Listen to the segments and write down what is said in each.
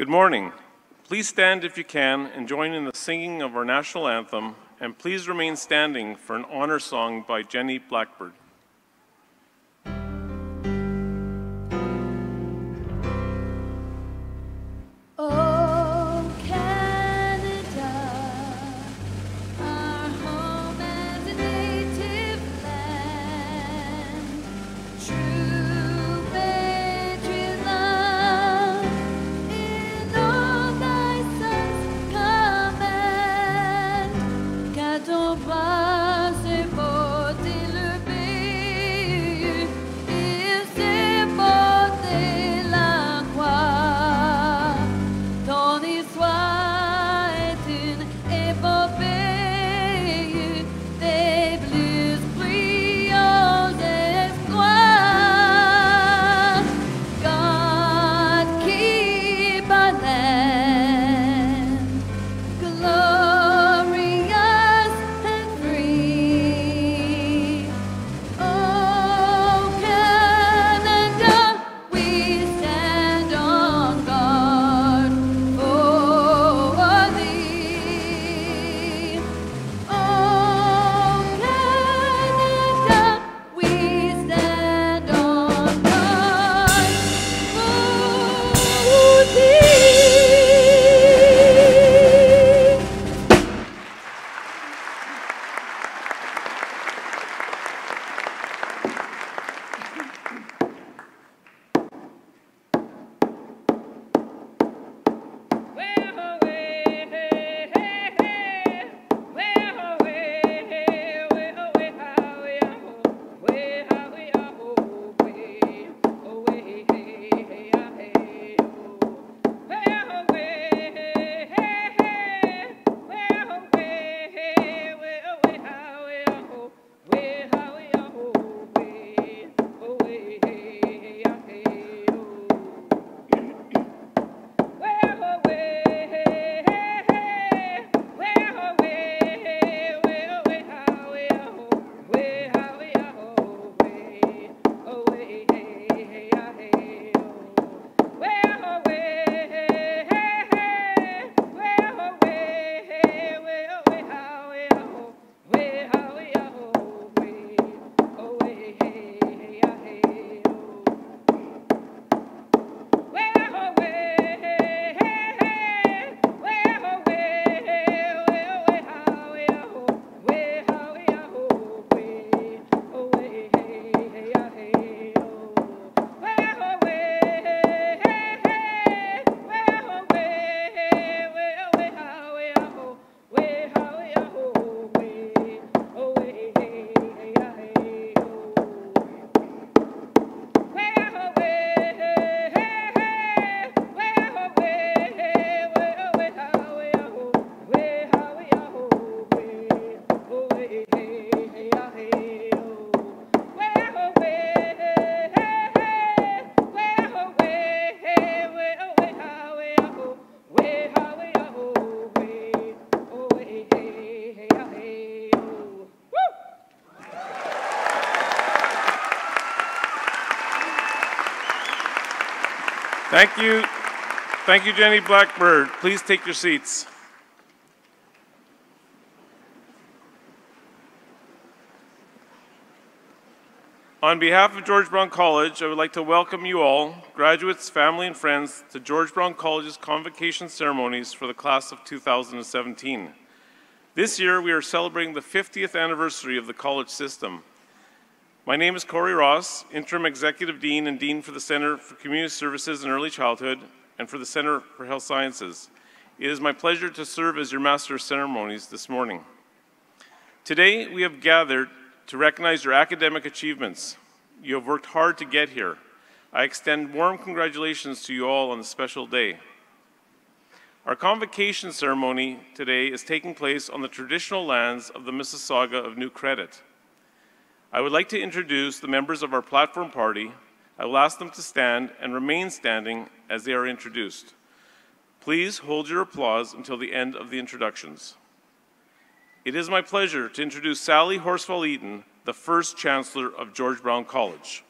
Good morning. Please stand if you can and join in the singing of our national anthem, and please remain standing for an honor song by Jenny Blackbird. Thank you. Thank you, Jenny Blackbird. Please take your seats. On behalf of George Brown College, I would like to welcome you all, graduates, family, and friends, to George Brown College's Convocation ceremonies for the class of 2017. This year, we are celebrating the 50th anniversary of the college system. My name is Corey Ross, Interim Executive Dean and Dean for the Center for Community Services and Early Childhood and for the Center for Health Sciences. It is my pleasure to serve as your Master of Ceremonies this morning. Today, we have gathered to recognize your academic achievements. You have worked hard to get here. I extend warm congratulations to you all on this special day. Our convocation ceremony today is taking place on the traditional lands of the Mississauga of New Credit. I would like to introduce the members of our platform party. I will ask them to stand and remain standing as they are introduced. Please hold your applause until the end of the introductions. It is my pleasure to introduce Sally Horsfall-Eaton, the first Chancellor of George Brown College.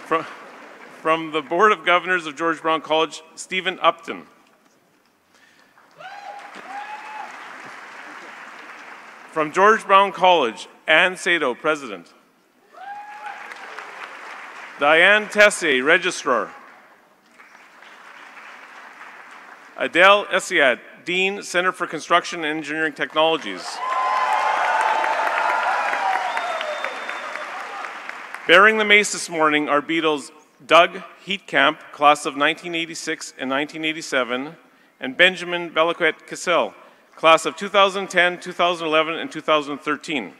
From the Board of Governors of George Brown College, Stephen Upton. From George Brown College, Ann Sato, President. Diane Tessier, Registrar. Adele Essiad, Dean, Center for Construction and Engineering Technologies. Bearing the mace this morning are Beatles Doug Heitkamp, class of 1986 and 1987, and Benjamin Belaquet Cassell, class of 2010, 2011, and 2013.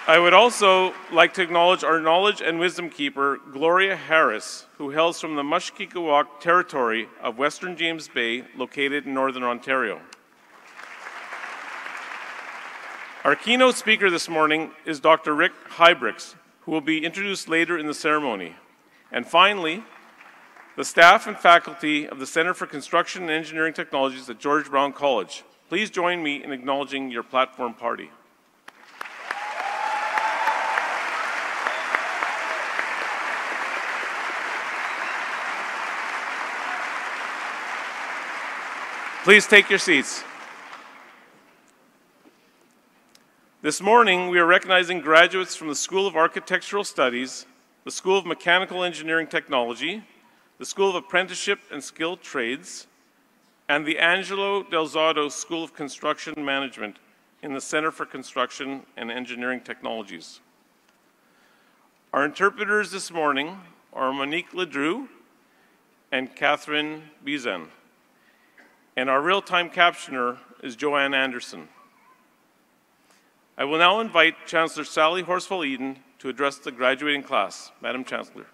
I would also like to acknowledge our knowledge and wisdom keeper, Gloria Harris, who hails from the Mushkegowuk territory of Western James Bay, located in Northern Ontario. Our keynote speaker this morning is Dr. Rick Hybricks, who will be introduced later in the ceremony. And finally, the staff and faculty of the Center for Construction and Engineering Technologies at George Brown College. Please join me in acknowledging your platform party. Please take your seats. This morning, we are recognizing graduates from the School of Architectural Studies, the School of Mechanical Engineering Technology, the School of Apprenticeship and Skilled Trades, and the Angelo Del Zotto School of Construction Management in the Center for Construction and Engineering Technologies. Our interpreters this morning are Monique Ledru and Catherine Bizan. And our real-time captioner is Joanne Anderson. I will now invite Chancellor Sally Horsfall-Eden to address the graduating class. Madam Chancellor.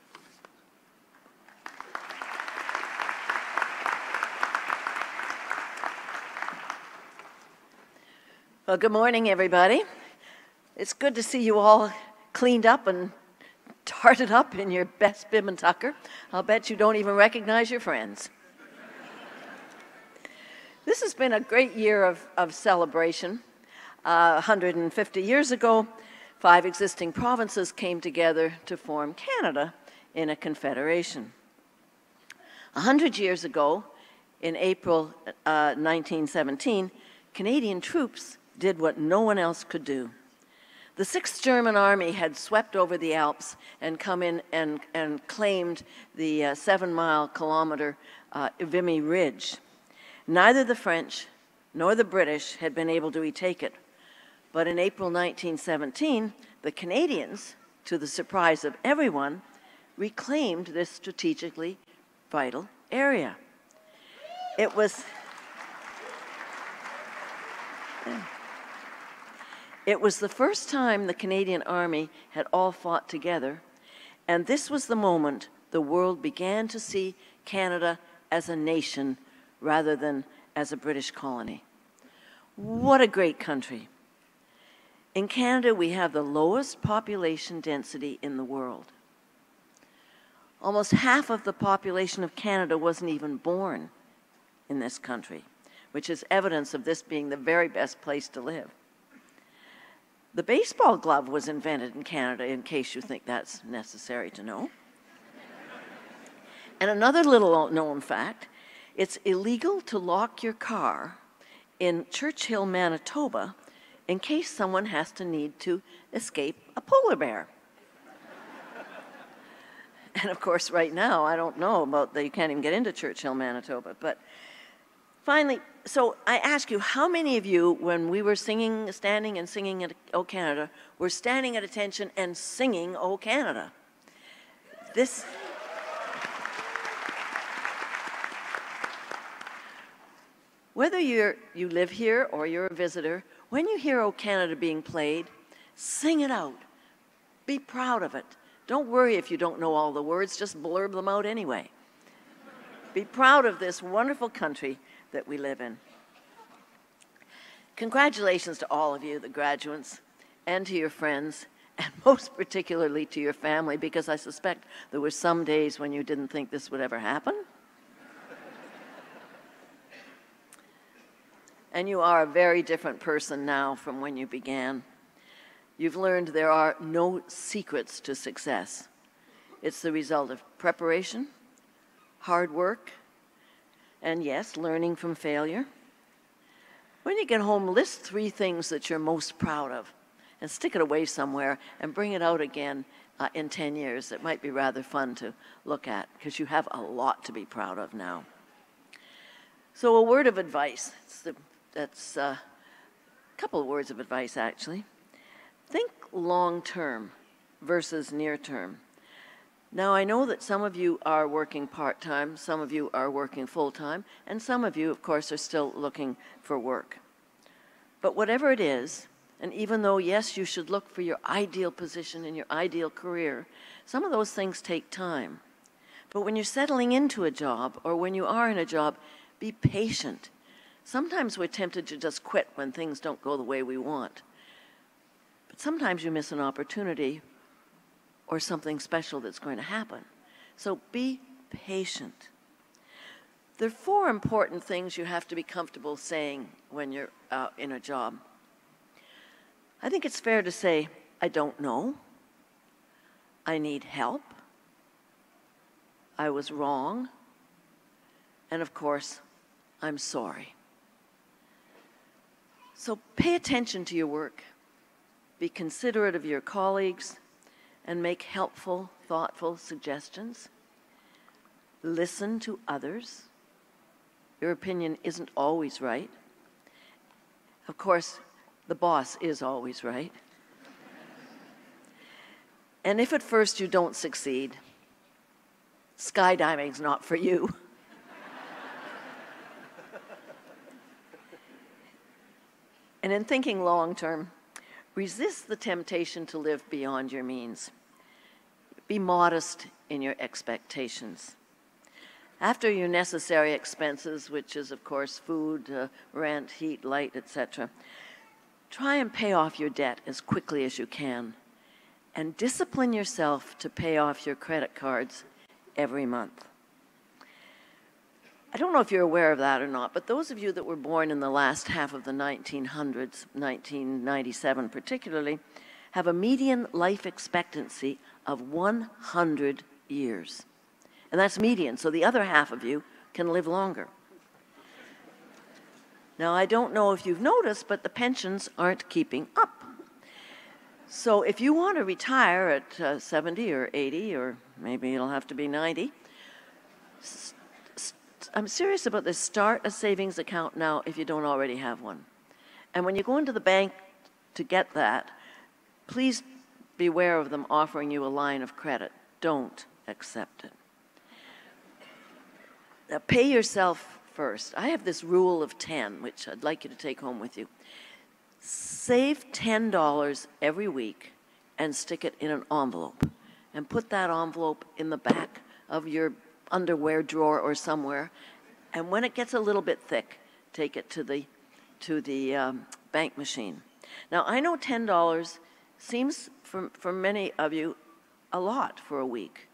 Well, good morning, everybody. It's good to see you all cleaned up and tarted up in your best bib and tucker. I'll bet you don't even recognize your friends. This has been a great year of celebration. 150 years ago, 5 existing provinces came together to form Canada in a confederation. 100 years ago, in April 1917, Canadian troops did what no one else could do. The 6th German Army had swept over the Alps and come in and claimed the 7-kilometer Vimy Ridge. Neither the French nor the British had been able to retake it. But in April 1917, the Canadians, to the surprise of everyone, reclaimed this strategically vital area. It was the first time the Canadian Army had all fought together, and this was the moment the world began to see Canada as a nation rather than as a British colony. What a great country. In Canada, we have the lowest population density in the world. Almost half of the population of Canada wasn't even born in this country, which is evidence of this being the very best place to live. The baseball glove was invented in Canada, in case you think that's necessary to know. And another little known fact, it's illegal to lock your car in Churchill, Manitoba, in case someone has to need to escape a polar bear. And of course, right now, I don't know about that you can't even get into Churchill, Manitoba. But finally, so I ask you, how many of you, when we were standing and singing at O Canada, were standing at attention and singing O Canada? Whether you live here or you're a visitor, when you hear O Canada being played, sing it out. Be proud of it. Don't worry if you don't know all the words, just blurb them out anyway. Be proud of this wonderful country that we live in. Congratulations to all of you, the graduates, and to your friends, and most particularly to your family, because I suspect there were some days when you didn't think this would ever happen. And you are a very different person now from when you began. you've learned there are no secrets to success. It's the result of preparation, hard work, and yes, learning from failure. When you get home, list 3 things that you're most proud of and stick it away somewhere and bring it out again in 10 years. It might be rather fun to look at because you have a lot to be proud of now. So a word of advice. That's a couple of words of advice, actually. Think long-term versus near-term. Now, I know that some of you are working part-time, some of you are working full-time, and some of you, of course, are still looking for work. But whatever it is, and even though, yes, you should look for your ideal position and your ideal career, some of those things take time. But when you're settling into a job, or when you are in a job, be patient. Sometimes we're tempted to just quit when things don't go the way we want. But sometimes you miss an opportunity or something special that's going to happen. So be patient. There are 4 important things you have to be comfortable saying when you're in a job. I think it's fair to say, I don't know, I need help, I was wrong, and of course, I'm sorry. So pay attention to your work, be considerate of your colleagues, and make helpful, thoughtful suggestions. Listen to others. Your opinion isn't always right. Of course, the boss is always right. And if at first you don't succeed, skydiving's not for you. And in thinking long term, resist the temptation to live beyond your means. Be modest in your expectations. After your necessary expenses, which is, of course, food, rent, heat, light, etc., try and pay off your debt as quickly as you can, and discipline yourself to pay off your credit cards every month. I don't know if you're aware of that or not, but those of you that were born in the last half of the 1900s, 1997 particularly, have a median life expectancy of 100 years. And that's median, so the other half of you can live longer. Now, I don't know if you've noticed, but the pensions aren't keeping up. So if you want to retire at 70 or 80, or maybe it'll have to be 90, I'm serious about this. Start a savings account now if you don't already have one. And when you go into the bank to get that, please beware of them offering you a line of credit. Don't accept it. Now, pay yourself first. I have this rule of 10, which I'd like you to take home with you. Save $10 every week and stick it in an envelope. And put that envelope in the back of your underwear drawer or somewhere, and when it gets a little bit thick, take it to the bank machine. Now, I know $10 seems for many of you a lot for a week,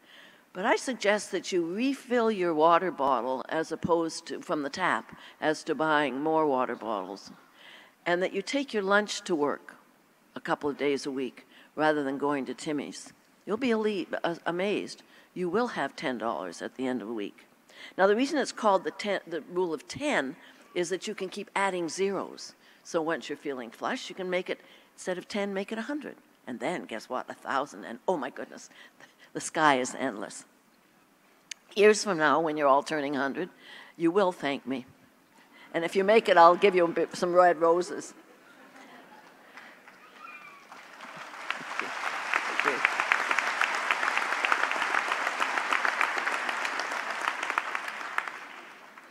but I suggest that you refill your water bottle as opposed to from the tap as to buying more water bottles, and that you take your lunch to work a couple of days a week rather than going to Timmy's. You'll be amazed. You will have $10 at the end of the week. Now, the reason it's called the rule of 10 is that you can keep adding zeros. So once you're feeling flush, you can make it, instead of 10, make it 100. And then, guess what, 1,000. And oh my goodness, the sky is endless. Years from now, when you're all turning 100, you will thank me. And if you make it, I'll give you some red roses. Thank you.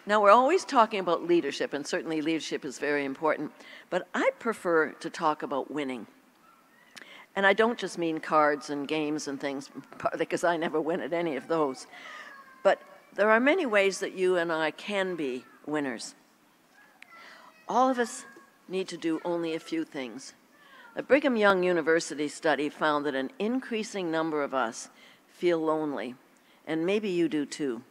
Now, we're always talking about leadership, and certainly leadership is very important, but I prefer to talk about winning. And I don't just mean cards and games and things, because I never win at any of those. But there are many ways that you and I can be winners. All of us need to do only a few things. A Brigham Young University study found that an increasing number of us feel lonely, and maybe you do too.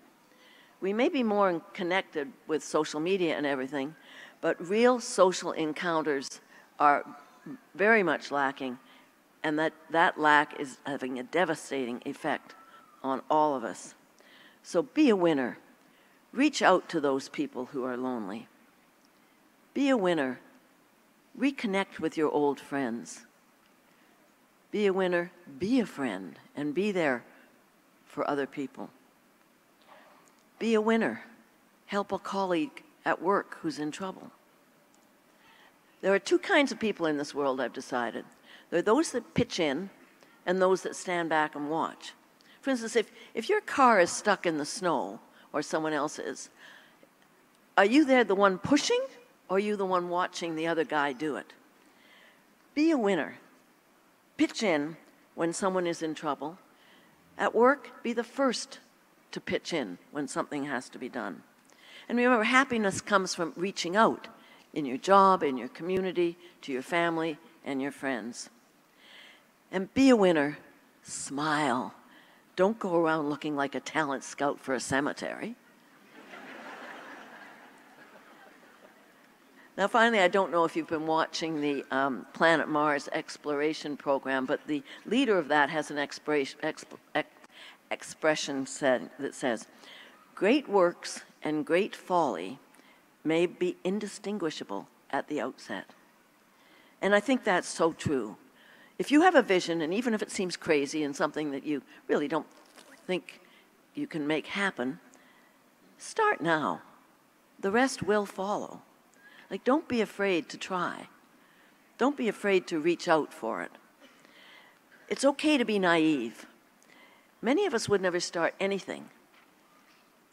We may be more connected with social media and everything, but real social encounters are very much lacking, and that lack is having a devastating effect on all of us. So be a winner. Reach out to those people who are lonely. Be a winner. Reconnect with your old friends. Be a winner, be a friend, and be there for other people. Be a winner. Help a colleague at work who's in trouble. There are two kinds of people in this world, I've decided. There are those that pitch in and those that stand back and watch. For instance, if your car is stuck in the snow, or someone else is, are you there the one pushing, or are you the one watching the other guy do it? Be a winner. Pitch in when someone is in trouble. At work, be the first to pitch in when something has to be done. And remember, happiness comes from reaching out in your job, in your community, to your family and your friends. And be a winner. Smile. Don't go around looking like a talent scout for a cemetery. Now, finally, I don't know if you've been watching the Planet Mars exploration program, but the leader of that has an expression that says, "Great works and great folly may be indistinguishable at the outset." And I think that's so true. If you have a vision, and even if it seems crazy and something that you really don't think you can make happen, start now. The rest will follow. Like, don't be afraid to try. Don't be afraid to reach out for it. It's okay to be naive. Many of us would never start anything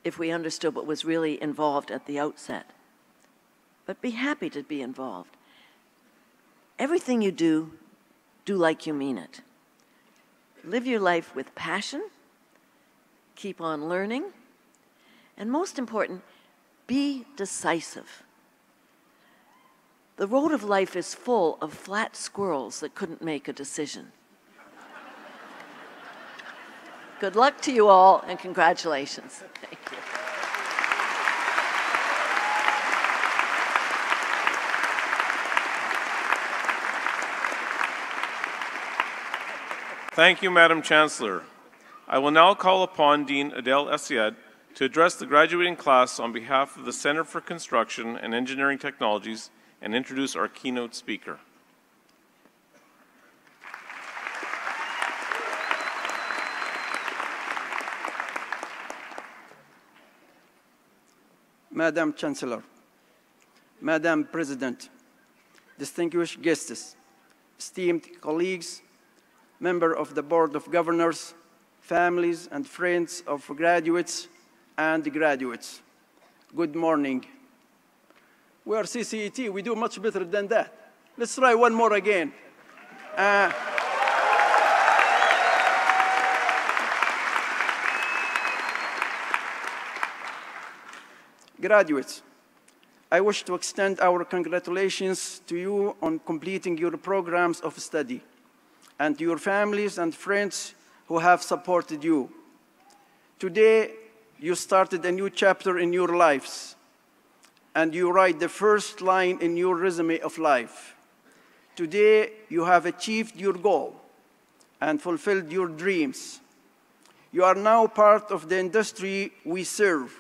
if we understood what was really involved at the outset. But be happy to be involved. Everything you do, do like you mean it. Live your life with passion. Keep on learning. And most important, be decisive. The road of life is full of flat squirrels that couldn't make a decision. Good luck to you all, and congratulations. Thank you. Thank you, Madam Chancellor. I will now call upon Dean Adele Essiad to address the graduating class on behalf of the Center for Construction and Engineering Technologies and introduce our keynote speaker. Madam Chancellor, Madam President, distinguished guests, esteemed colleagues, members of the Board of Governors, families and friends of graduates and graduates, good morning. We are CCET, we do much better than that. Let's try one more again. Graduates, I wish to extend our congratulations to you on completing your programs of study and to your families and friends who have supported you. Today, you started a new chapter in your lives, and you write the first line in your resume of life. Today, you have achieved your goal and fulfilled your dreams. You are now part of the industry we serve.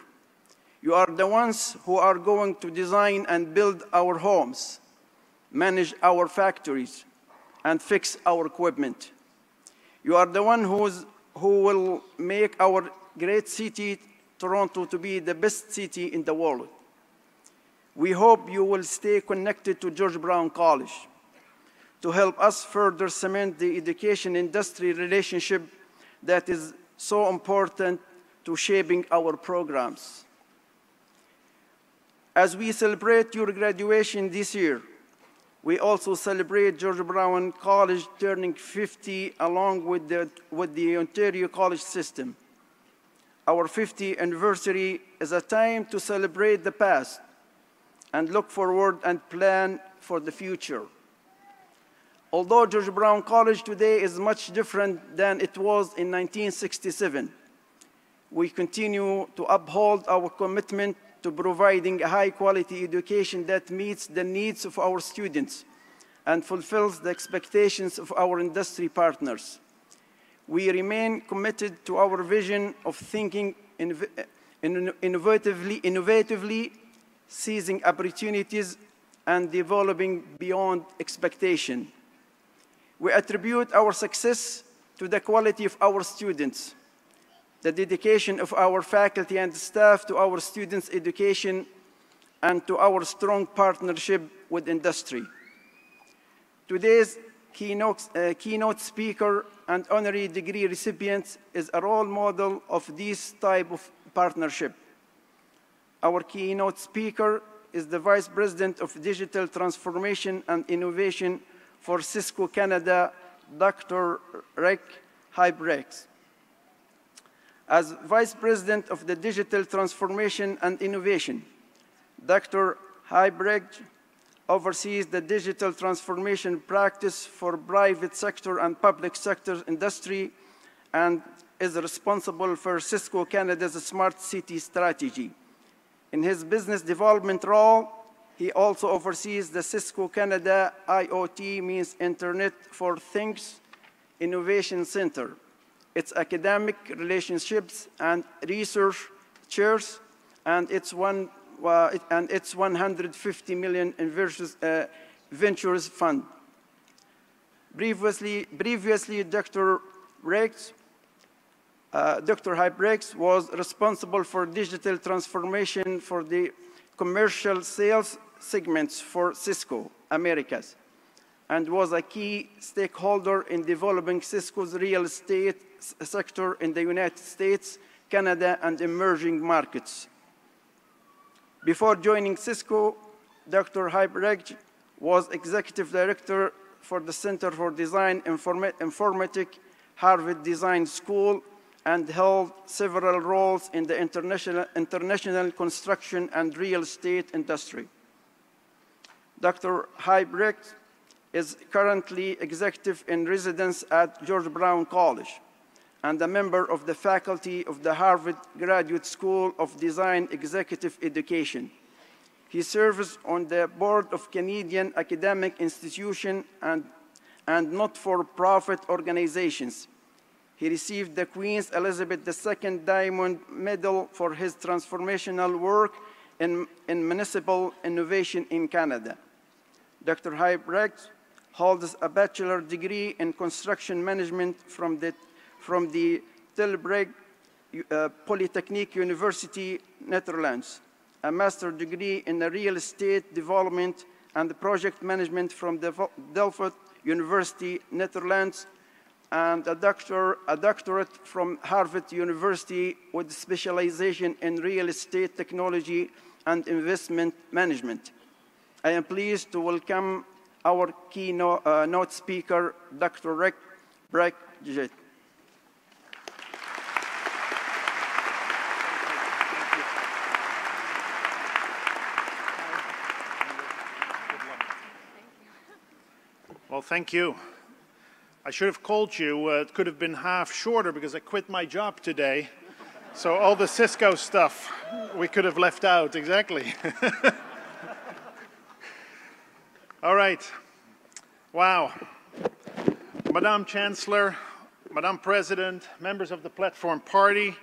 You are the ones who are going to design and build our homes, manage our factories, and fix our equipment. You are the one who will make our great city, Toronto, to be the best city in the world. We hope you will stay connected to George Brown College to help us further cement the education-industry relationship that is so important to shaping our programs. As we celebrate your graduation this year, we also celebrate George Brown College turning 50 along with the Ontario College system. Our 50th anniversary is a time to celebrate the past and look forward and plan for the future. Although George Brown College today is much different than it was in 1967, we continue to uphold our commitment to providing a high-quality education that meets the needs of our students, and fulfills the expectations of our industry partners. We remain committed to our vision of thinking innovatively, seizing opportunities, and developing beyond expectation. We attribute our success to the quality of our students, the dedication of our faculty and staff to our students' education, and to our strong partnership with industry. Today's keynote speaker and honorary degree recipient is a role model of this type of partnership. Our keynote speaker is the Vice President of Digital Transformation and Innovation for Cisco Canada, Dr. Rick Heitkamp. As Vice President of the Digital Transformation and Innovation, Dr. Heitkamp oversees the digital transformation practice for private sector and public sector industry and is responsible for Cisco Canada's smart city strategy. In his business development role, he also oversees the Cisco Canada IoT, means Internet for Things Innovation Center, its academic relationships and research chairs, and its 150 million ventures fund. Previously, Dr. Heitkamp was responsible for digital transformation for the commercial sales segments for Cisco Americas and was a key stakeholder in developing Cisco's real estate sector in the United States, Canada, and emerging markets. Before joining Cisco, Dr. Heitkamp was Executive Director for the Center for Design Informatics, Harvard Design School, and held several roles in the international construction and real estate industry. Dr. Heitkamp is currently executive in residence at George Brown College and a member of the faculty of the Harvard Graduate School of Design Executive Education. He serves on the board of Canadian academic institutions and not-for-profit organizations. He received the Queen Elizabeth II Diamond Medal for his transformational work in municipal innovation in Canada. Dr. Heitkamp holds a bachelor degree in construction management from the Tilburg Polytechnic University, Netherlands, a master's degree in real estate development and project management from the Delft University, Netherlands, and a doctorate from Harvard University with specialization in real estate technology and investment management. I am pleased to welcome our keynote speaker, Dr. Rick Heitkamp. Well, thank you. I should have called you. It could have been half shorter because I quit my job today. So all the Cisco stuff we could have left out, exactly. All right. Wow. Madam Chancellor, Madam President, members of the Platform Party,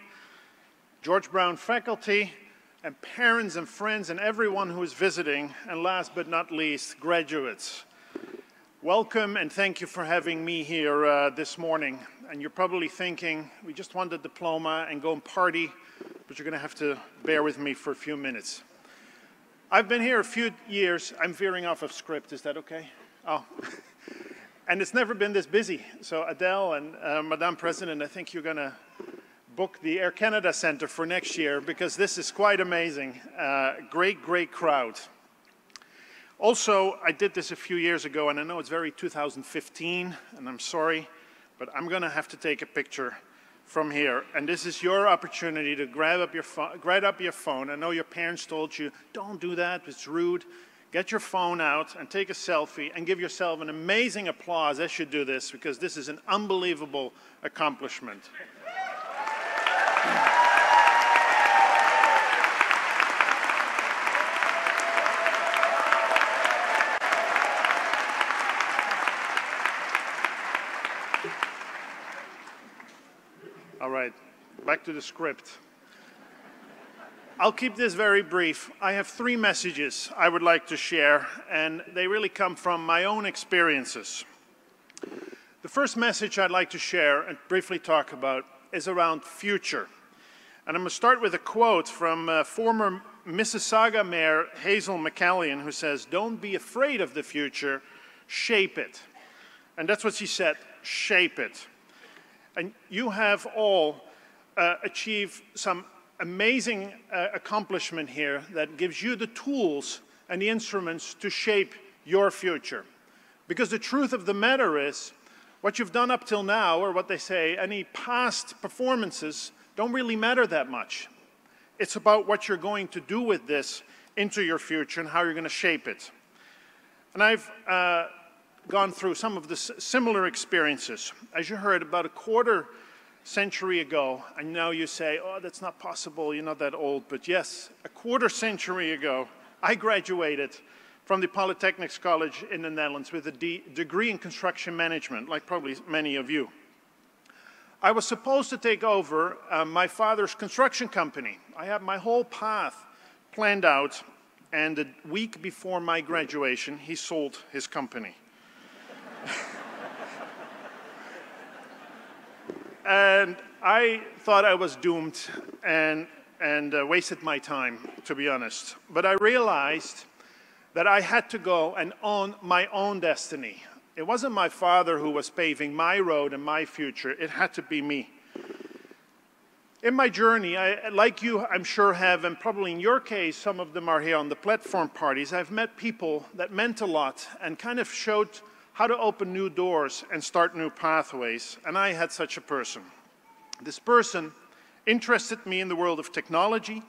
George Brown faculty, and parents and friends and everyone who is visiting, and last but not least, graduates. Welcome and thank you for having me here this morning. And you're probably thinking, we just want a diploma and go and party, but you're going to have to bear with me for a few minutes. I've been here a few years. I'm veering off of script. Is that okay? Oh. And it's never been this busy. So Adele and Madame President, I think you're going to book the Air Canada Centre for next year because this is quite amazing. Great, great crowd. Also, I did this a few years ago, and I know it's very 2015, and I'm sorry, but I'm going to have to take a picture from here. And this is your opportunity to grab up your phone. I know your parents told you, don't do that, it's rude. Get your phone out and take a selfie and give yourself an amazing applause as you do this, because this is an unbelievable accomplishment. back to the script. I'll keep this very brief. I have 3 messages I would like to share, and they really come from my own experiences. The first message I'd like to share and briefly talk about is around future. And I'm going to start with a quote from former Mississauga Mayor Hazel McCallion, who says, "Don't be afraid of the future, shape it." And that's what she said, shape it. And you have all achieved some amazing accomplishment here that gives you the tools and the instruments to shape your future. Because the truth of the matter is, what you've done up till now, or what they say, any past performances don't really matter that much. It's about what you're going to do with this into your future and how you're going to shape it. And I've gone through some of the similar experiences. As you heard, about a quarter century ago, and now you say, oh, that's not possible, you're not that old. But yes, a quarter century ago, I graduated from the Polytechnics College in the Netherlands with a degree in construction management, like probably many of you. I was supposed to take over my father's construction company. I had my whole path planned out, and the week before my graduation, he sold his company. And I thought I was doomed and wasted my time, to be honest. But I realized that I had to go and own my own destiny. It wasn't my father who was paving my road and my future. It had to be me. In my journey, like you, I'm sure have, and probably in your case, some of them are here on the platform parties, I've met people that meant a lot and kind of showed how to open new doors and start new pathways. And I had such a person. This person interested me in the world of technology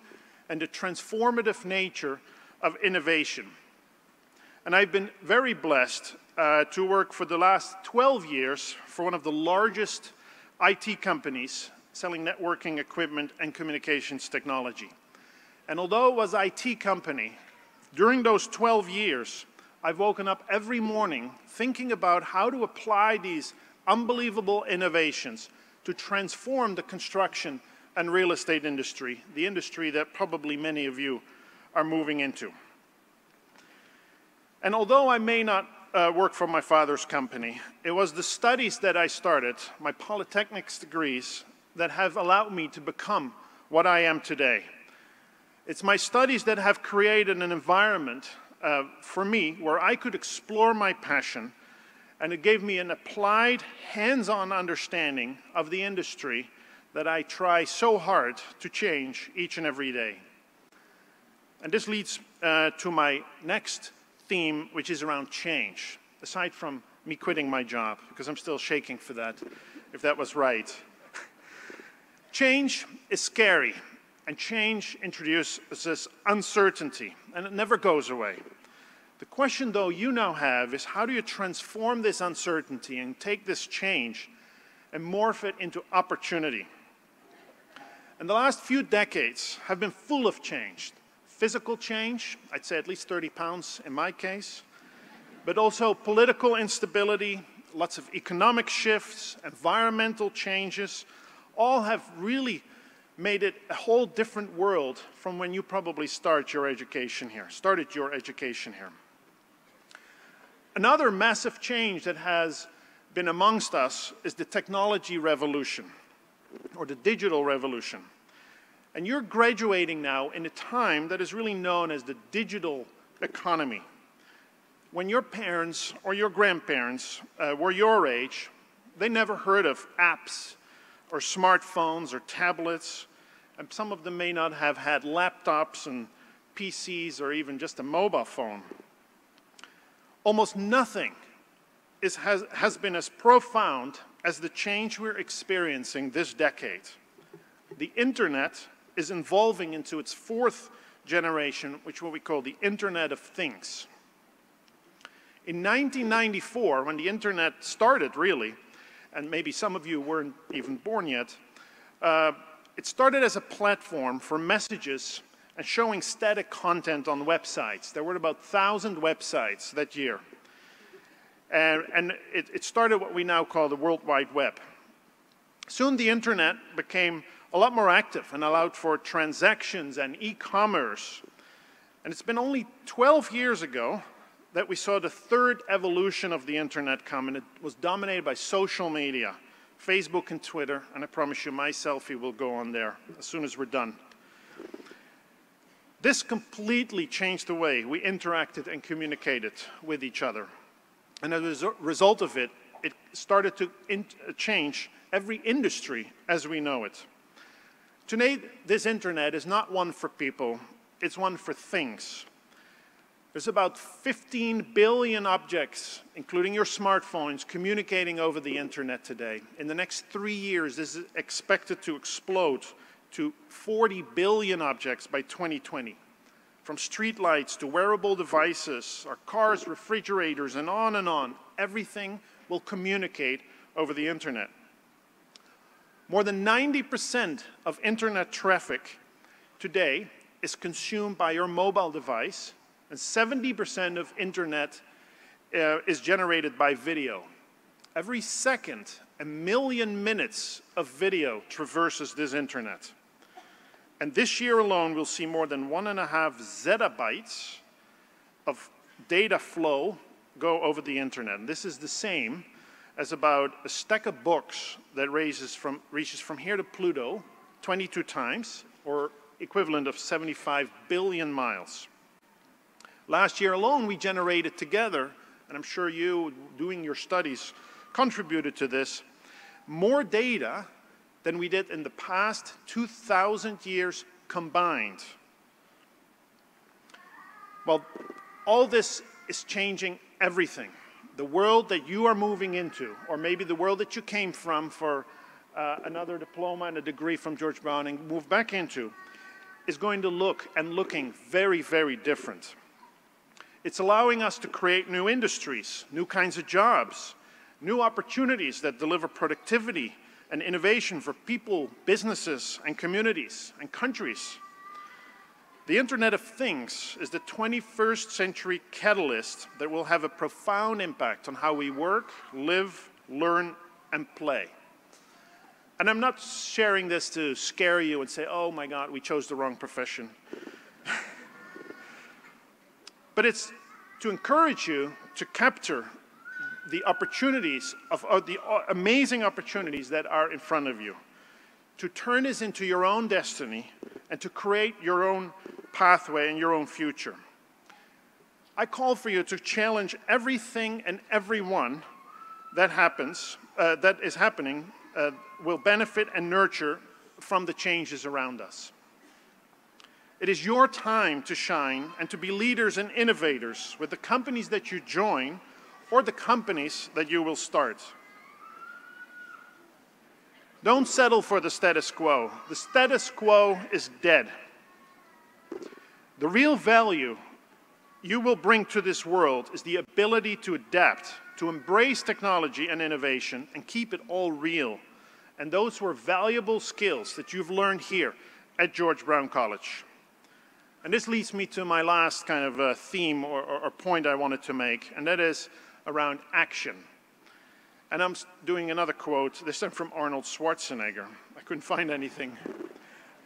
and the transformative nature of innovation. And I've been very blessed to work for the last 12 years for one of the largest IT companies selling networking equipment and communications technology. And although it was an IT company, during those 12 years, I've woken up every morning thinking about how to apply these unbelievable innovations to transform the construction and real estate industry, the industry that probably many of you are moving into. And although I may not work for my father's company, it was the studies that I started, my Polytechnics degrees, that have allowed me to become what I am today. It's my studies that have created an environment for me where I could explore my passion, and it gave me an applied, hands-on understanding of the industry that I try so hard to change each and every day. And this leads to my next theme, which is around change, aside from me quitting my job, because I'm still shaking for that, if that was right. Change is scary, and change introduces uncertainty, and it never goes away. The question, though, you now have is how do you transform this uncertainty and take this change and morph it into opportunity? And the last few decades have been full of change. Physical change, I'd say at least 30 pounds in my case, but also political instability, lots of economic shifts, environmental changes, all have really made it a whole different world from when you probably started your education here. Another massive change that has been amongst us is the technology revolution, or the digital revolution. And you're graduating now in a time that is really known as the digital economy. When your parents or your grandparents were your age, they never heard of apps or smartphones or tablets, and some of them may not have had laptops and PCs or even just a mobile phone. Almost nothing has been as profound as the change we're experiencing this decade. The internet is evolving into its 4th generation, which is what we call the Internet of Things. In 1994, when the internet started really, and maybe some of you weren't even born yet, it started as a platform for messages and showing static content on websites. There were about 1,000 websites that year. And it started what we now call the World Wide Web. Soon the internet became a lot more active and allowed for transactions and e-commerce. And it's been only 12 years ago that we saw the third evolution of the internet come, and it was dominated by social media, Facebook and Twitter, and I promise you my selfie will go on there as soon as we're done. This completely changed the way we interacted and communicated with each other. And as a result of it, it started to change every industry as we know it. Today, this internet is not one for people, it's one for things. There's about 15 billion objects, including your smartphones, communicating over the internet today. In the next 3 years, this is expected to explode to 40 billion objects by 2020. From streetlights to wearable devices, our cars, refrigerators, and on, everything will communicate over the internet. More than 90% of internet traffic today is consumed by your mobile device, and 70% of internet is generated by video. Every second, 1 million minutes of video traverses this internet. And this year alone, we'll see more than 1.5 zettabytes of data flow go over the internet. And this is the same as about a stack of books that reaches from here to Pluto 22 times, or equivalent of 75 billion miles. Last year alone, we generated together, and I'm sure you, doing your studies, contributed to this, more data than we did in the past 2,000 years combined. Well, all this is changing everything. The world that you are moving into, or maybe the world that you came from for another diploma and a degree from George Brown and moved back into, is going to looking very, very different. It's allowing us to create new industries, new kinds of jobs, new opportunities that deliver productivity and innovation for people, businesses, and communities, and countries. The Internet of Things is the 21st century catalyst that will have a profound impact on how we work, live, learn, and play. And I'm not sharing this to scare you and say, oh my God, we chose the wrong profession. But it's to encourage you to capture the opportunities, the amazing opportunities that are in front of you, to turn this into your own destiny and to create your own pathway and your own future. I call for you to challenge everything and everyone that is happening, will benefit and nurture from the changes around us. It is your time to shine and to be leaders and innovators with the companies that you join or the companies that you will start. Don't settle for the status quo. The status quo is dead. The real value you will bring to this world is the ability to adapt, to embrace technology and innovation, and keep it all real. And those were valuable skills that you've learned here at George Brown College. And this leads me to my last kind of theme or point I wanted to make, and that is around action. And I'm doing another quote, this time from Arnold Schwarzenegger. I couldn't find anything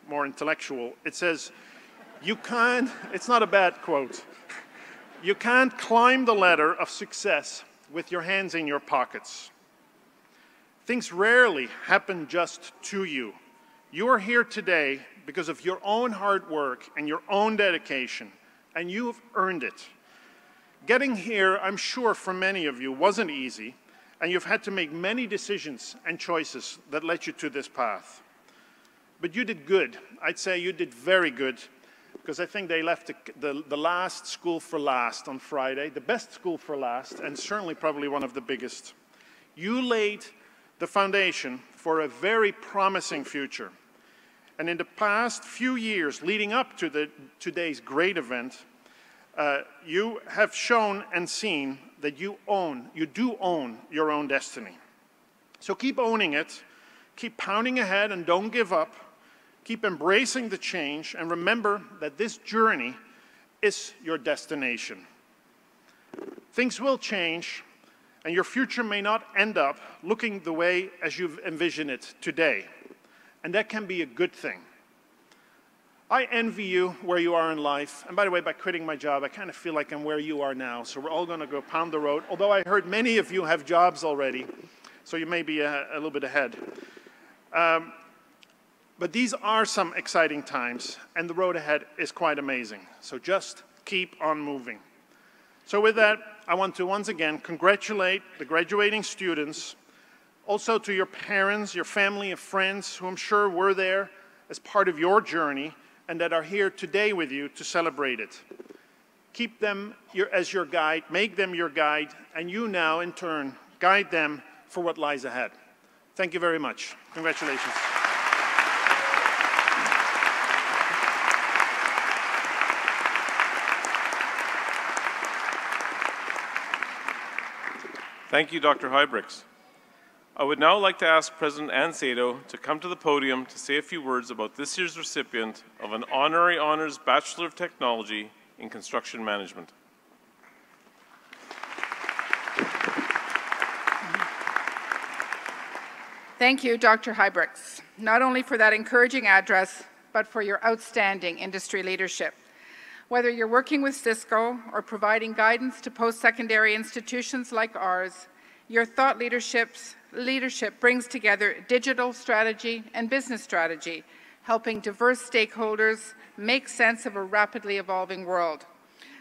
more intellectual. It says, you can't, it's not a bad quote, you can't climb the ladder of success with your hands in your pockets. Things rarely happen just to you. You are here today because of your own hard work and your own dedication, and you have earned it. Getting here, I'm sure for many of you, wasn't easy, and you've had to make many decisions and choices that led you to this path. But you did good. I'd say you did very good, because I think they left the last school for last on Friday, the best school for last, and certainly probably one of the biggest. You laid the foundation for a very promising future. And in the past few years leading up to today's great event, you have shown and seen that you do own your own destiny. So keep owning it, keep pounding ahead and don't give up, keep embracing the change, and remember that this journey is your destination. Things will change, and your future may not end up looking the way as you've envisioned it today. and that can be a good thing. I envy you where you are in life, and by the way, by quitting my job, I kind of feel like I'm where you are now, so we're all going to go pound the road, although I heard many of you have jobs already, so you may be a little bit ahead. But these are some exciting times, and the road ahead is quite amazing, so just keep on moving. So with that, I want to once again congratulate the graduating students, also to your parents, your family and friends who I'm sure were there as part of your journey and that are here today with you to celebrate it. Keep them as your guide, make them your guide, and you now in turn guide them for what lies ahead. Thank you very much. Congratulations. Thank you, Dr. Huybrechts. I would now like to ask President Ann Sato to come to the podium to say a few words about this year's recipient of an Honorary Honors Bachelor of Technology in Construction Management. Thank you, Dr. Huybrechts, not only for that encouraging address, but for your outstanding industry leadership. Whether you're working with Cisco or providing guidance to post-secondary institutions like ours, your thought leadership brings together digital strategy and business strategy, helping diverse stakeholders make sense of a rapidly evolving world.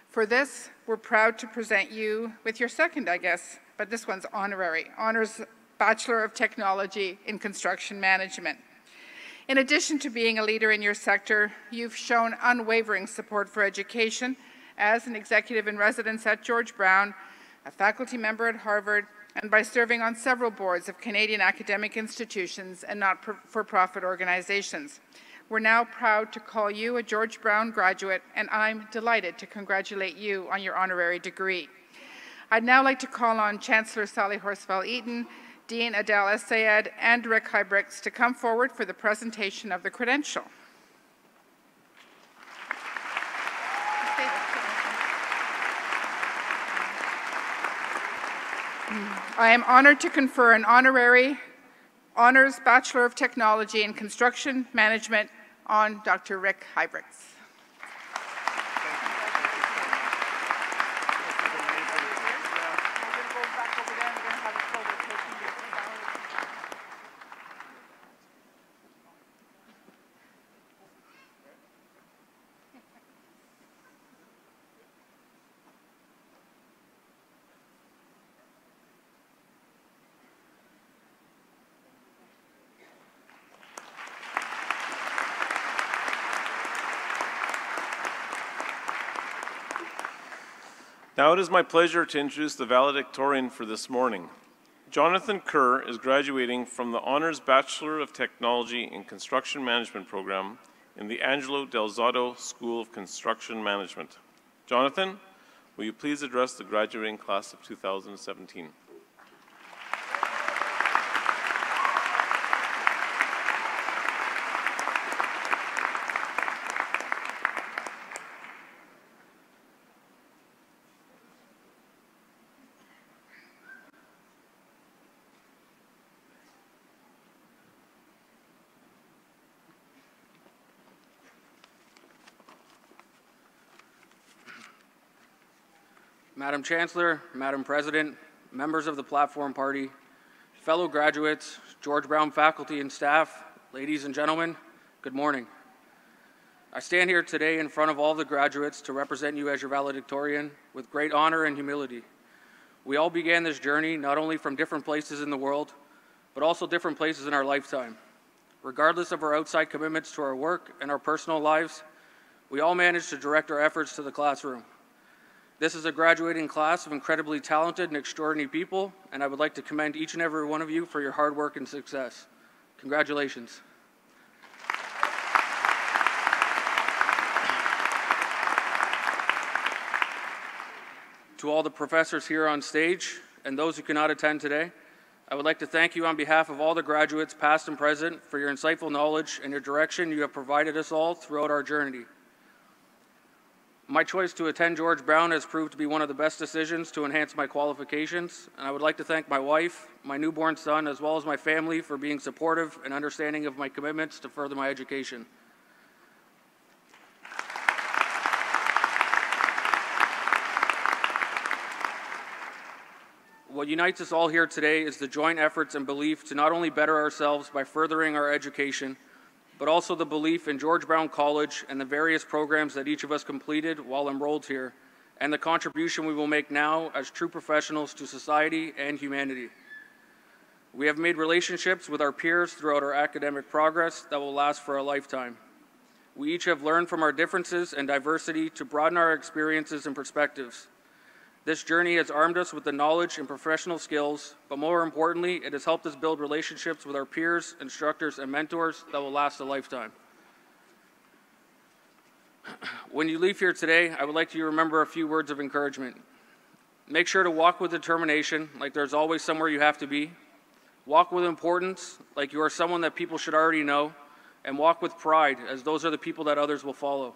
For this, we're proud to present you with your second, I guess, but this one's honorary, Honors Bachelor of Technology in Construction Management. In addition to being a leader in your sector, you've shown unwavering support for education as an executive in residence at George Brown, a faculty member at Harvard, and by serving on several boards of Canadian academic institutions and not-for-profit organizations. We're now proud to call you a George Brown graduate, and I'm delighted to congratulate you on your honorary degree. I'd now like to call on Chancellor Sally Horsfall-Eaton, Dean Adele Essayed, and Rick Huybrechts to come forward for the presentation of the credential. I am honored to confer an honorary Honors Bachelor of Technology in Construction Management on Dr. Rick Huybrechts. Now it is my pleasure to introduce the valedictorian for this morning. Jonathan Kerr is graduating from the Honors Bachelor of Technology in Construction Management program in the Angelo Del Zotto School of Construction Management. Jonathan, will you please address the graduating class of 2017? Madam Chancellor, Madam President, members of the Platform Party, fellow graduates, George Brown faculty and staff, ladies and gentlemen, good morning. I stand here today in front of all the graduates to represent you as your valedictorian with great honor and humility. We all began this journey not only from different places in the world, but also different places in our lifetime. Regardless of our outside commitments to our work and our personal lives, we all managed to direct our efforts to the classroom. This is a graduating class of incredibly talented and extraordinary people, and I would like to commend each and every one of you for your hard work and success. Congratulations. To all the professors here on stage and those who cannot attend today, I would like to thank you on behalf of all the graduates, past and present, for your insightful knowledge and your direction you have provided us all throughout our journey. My choice to attend George Brown has proved to be one of the best decisions to enhance my qualifications, and I would like to thank my wife, my newborn son, as well as my family for being supportive and understanding of my commitments to further my education. What unites us all here today is the joint efforts and belief to not only better ourselves by furthering our education, but also the belief in George Brown College and the various programs that each of us completed while enrolled here, and the contribution we will make now as true professionals to society and humanity. We have made relationships with our peers throughout our academic progress that will last for a lifetime. We each have learned from our differences and diversity to broaden our experiences and perspectives. This journey has armed us with the knowledge and professional skills, but more importantly, it has helped us build relationships with our peers, instructors, and mentors that will last a lifetime. When you leave here today, I would like you to remember a few words of encouragement. Make sure to walk with determination, like there's always somewhere you have to be. Walk with importance, like you are someone that people should already know. And walk with pride, as those are the people that others will follow.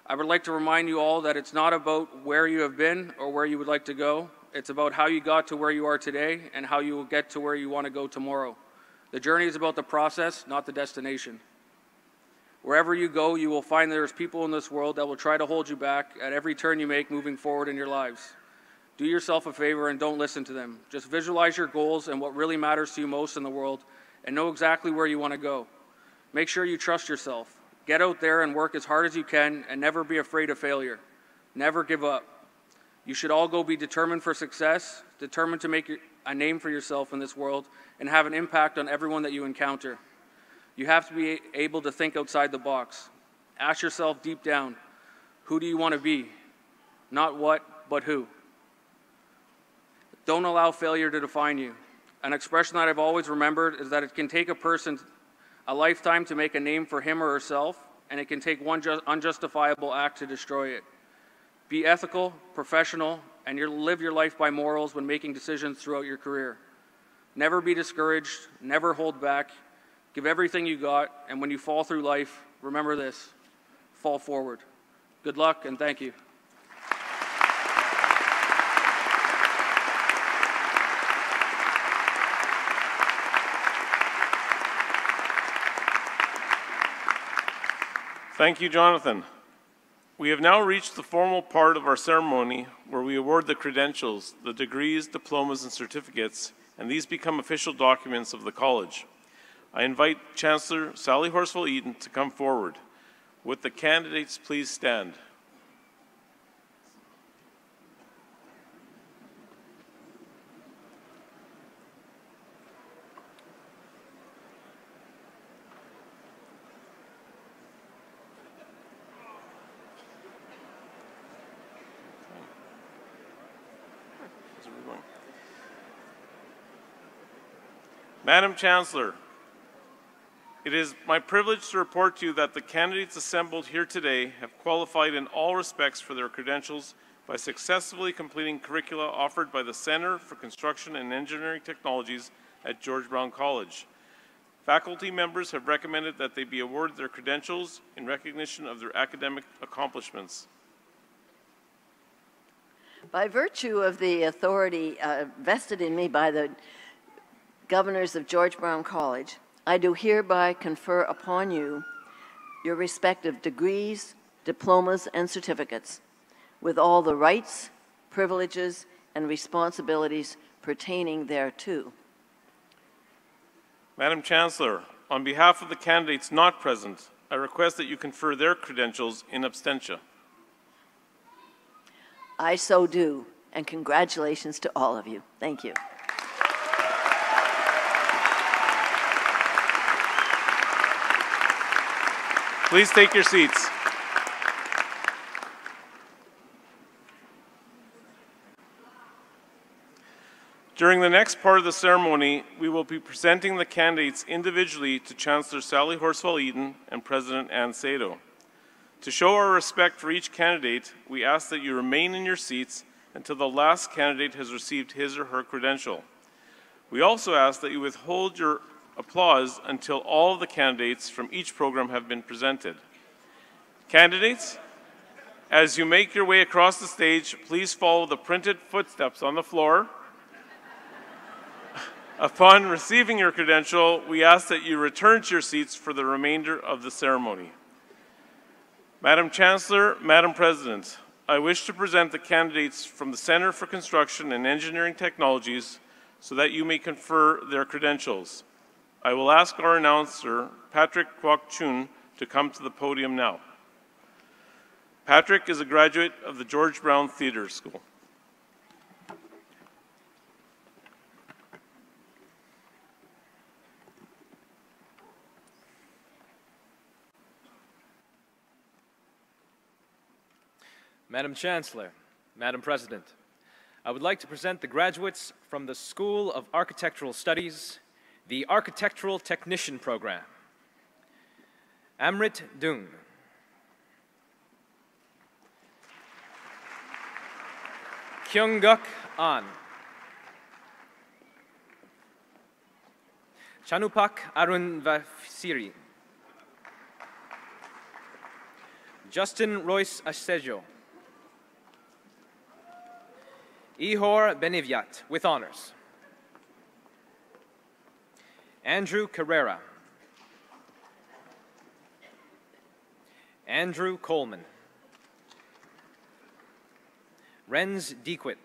I would like to remind you all that it's not about where you have been or where you would like to go. It's about how you got to where you are today and how you will get to where you want to go tomorrow. The journey is about the process, not the destination. Wherever you go, you will find there's people in this world that will try to hold you back at every turn you make moving forward in your lives. Do yourself a favor and don't listen to them. Just visualize your goals and what really matters to you most in the world and know exactly where you want to go. Make sure you trust yourself. Get out there and work as hard as you can and never be afraid of failure. Never give up. You should all go be determined for success, determined to make a name for yourself in this world and have an impact on everyone that you encounter. You have to be able to think outside the box. Ask yourself deep down, who do you want to be? Not what, but who. Don't allow failure to define you. An expression that I've always remembered is that it can take a person a lifetime to make a name for him or herself, and it can take one unjustifiable act to destroy it. Be ethical, professional, and live your life by morals when making decisions throughout your career. Never be discouraged, never hold back, give everything you got, and when you fall through life, remember this, fall forward. Good luck, and thank you. Thank you, Jonathan. We have now reached the formal part of our ceremony where we award the credentials, the degrees, diplomas, and certificates, and these become official documents of the college. I invite Chancellor Sally Horsfall-Eaton to come forward. Would the candidates please stand? Madam Chancellor, it is my privilege to report to you that the candidates assembled here today have qualified in all respects for their credentials by successfully completing curricula offered by the Center for Construction and Engineering Technologies at George Brown College. Faculty members have recommended that they be awarded their credentials in recognition of their academic accomplishments. By virtue of the authority vested in me by the governors of George Brown College, I do hereby confer upon you your respective degrees, diplomas, and certificates, with all the rights, privileges, and responsibilities pertaining thereto. Madam Chancellor, on behalf of the candidates not present, I request that you confer their credentials in absentia. I so do, and congratulations to all of you. Thank you. Please take your seats. During the next part of the ceremony, we will be presenting the candidates individually to Chancellor Sally Horsfall-Eaton and President Ann Sato. To show our respect for each candidate, we ask that you remain in your seats until the last candidate has received his or her credential. We also ask that you withhold your applause until all of the candidates from each program have been presented. Candidates, As you make your way across the stage, please follow the printed footsteps on the floor. Upon receiving your credential, we ask that you return to your seats for the remainder of the ceremony. Madam Chancellor, Madam President, I wish to present the candidates from the Center for Construction and Engineering Technologies so that you may confer their credentials. I will ask our announcer, Patrick Kwok-Chun, to come to the podium now. Patrick is a graduate of the George Brown Theatre School. Madam Chancellor, Madam President, I would like to present the graduates from the School of Architectural Studies, the Architectural Technician Program. Amrit Dung. Kyungguk An. Chanupak Arunvasiri. Justin Royce Asejo. Ihor Beniviat, with honors. Andrew Carrera. Andrew Coleman. Renz Dequit.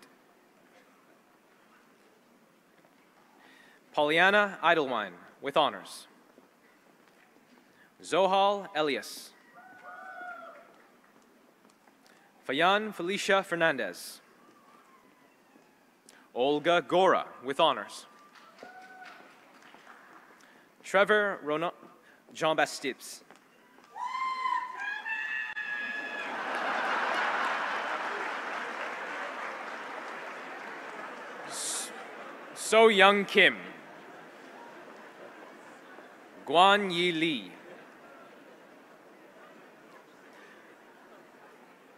Pollyanna Idlewine, with honors. Zohal Elias. Fayan Felicia Fernandez. Olga Gora, with honors. Trevor Jean-Baptiste. So Young Kim. Guan Yi Lee.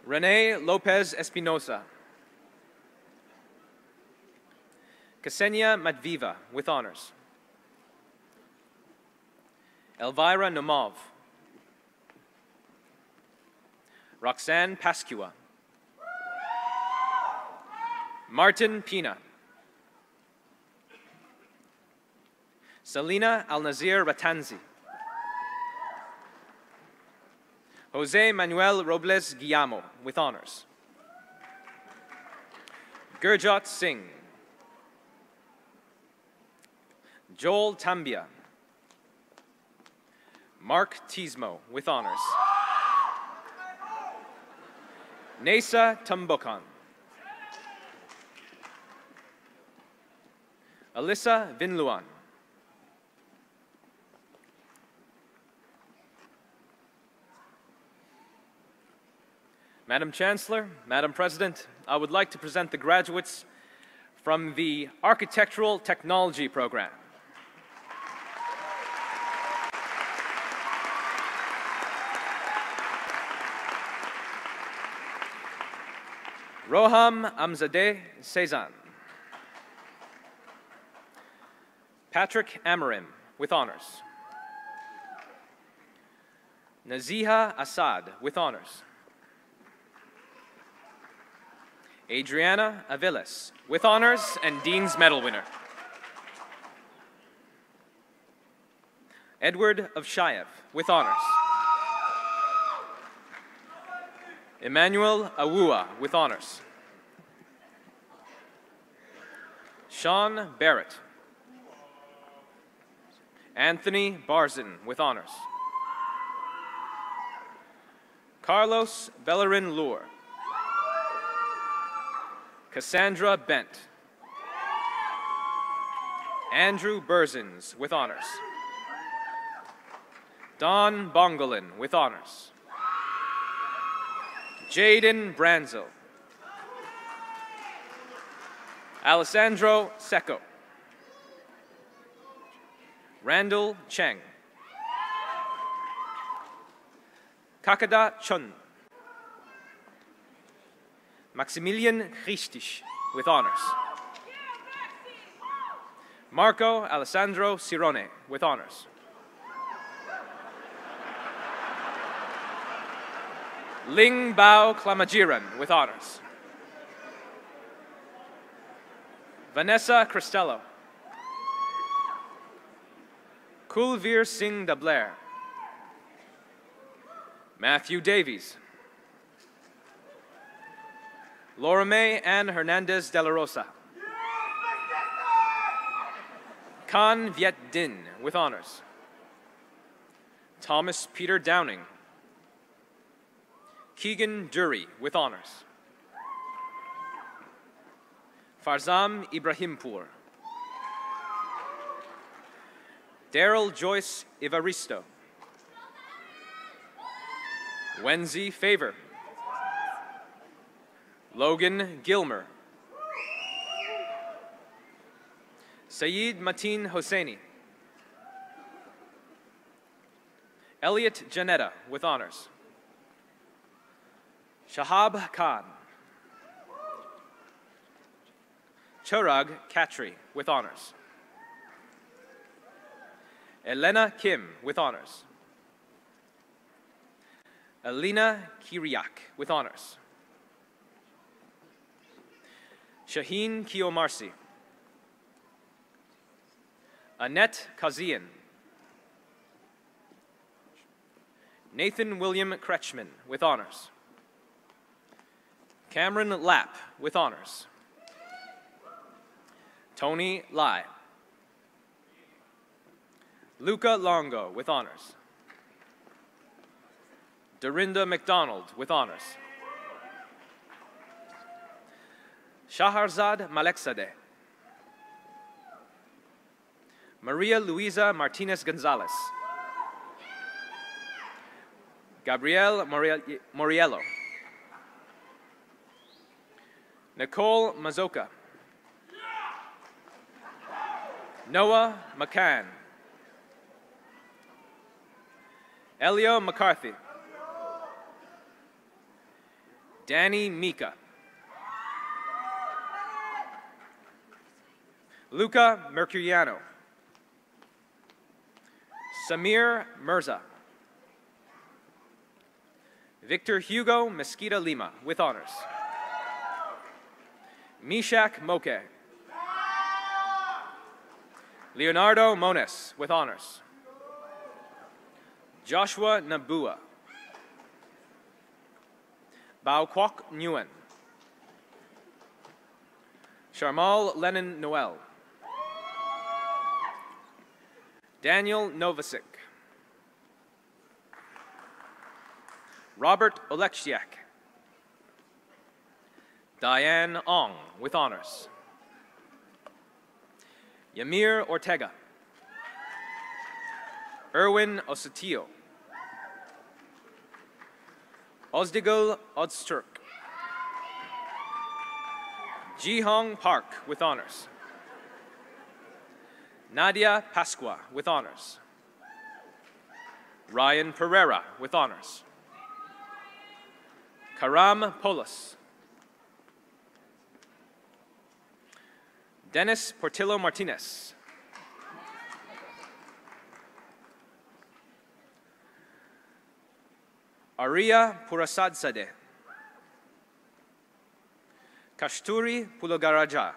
Rene Lopez Espinosa. Ksenia Matviva, with honors. Elvira Nomov. Roxanne Pascua. Martin Pina. Selina Al-Nazir Ratanzi. Jose Manuel Robles Guillermo, with honors. Gurjot Singh. Joel Tambia. Mark Tismo, with honors. Nesa Tumbokan. Alyssa Vinluan. Madam Chancellor, Madam President, I would like to present the graduates from the Architectural Technology Program. Roham Amzadeh Cezanne. Patrick Amarim, with honors. Naziha Assad, with honors. Adriana Aviles, with honors and Dean's Medal winner. Edward of Shayev, with honors. Emmanuel Awua, with honors. Sean Barrett. Anthony Barzin, with honors. Carlos Bellerin Lure. Cassandra Bent. Andrew Burzins, with honors. Don Bongolin, with honors. Jaden Branzel. Alessandro Secco. Randall Cheng. Kakada Chun. Maximilian Christich, with honors. Marco Alessandro Cirone, with honors. Ling Bao Klamajiran with honors. Vanessa Cristello. Kulveer Singh Dablair. Matthew Davies. Laura May Ann Hernandez de la Rosa. Khan Viet Din with honors. Thomas Peter Downing. Keegan Dury with honors. Farzam Ibrahimpour. Daryl Joyce Ivaristo. Wenzi Favor. Logan Gilmer. Saeed Mateen Hosseini. Elliot Janetta with honors. Shahab Khan. Chorag Khatri with honors. Elena Kim with honors. Alina Kiriak with honors. Shaheen Kiomarsi. Annette Kazian. Nathan William Kretschmann with honors. Cameron Lapp with honors. Tony Lai. Luca Longo with honors. Dorinda McDonald with honors. Shaharzad Malekzadeh. Maria Luisa Martinez Gonzalez. Gabrielle Moriello. Nicole Mazoka. Noah McCann. Elio McCarthy. Danny Mika. Luca Mercuriano. Samir Mirza. Victor Hugo Mesquita Lima with honors. Mishak Moke. Leonardo Mones with honors. Joshua Nabua. Bao Kwok Nguyen. Sharmal Lennon Noel. Daniel Novasic. Robert Oleksiak. Diane Ong with honors. Yamir Ortega. Erwin Osatillo. Ozdigul Odsturk. Jihong Park with honors. Nadia Pasqua with honors. Ryan Pereira with honors. Karam Polis. Dennis Portillo Martinez. Arya Purasadsadeh. Kashturi Pulogaraja.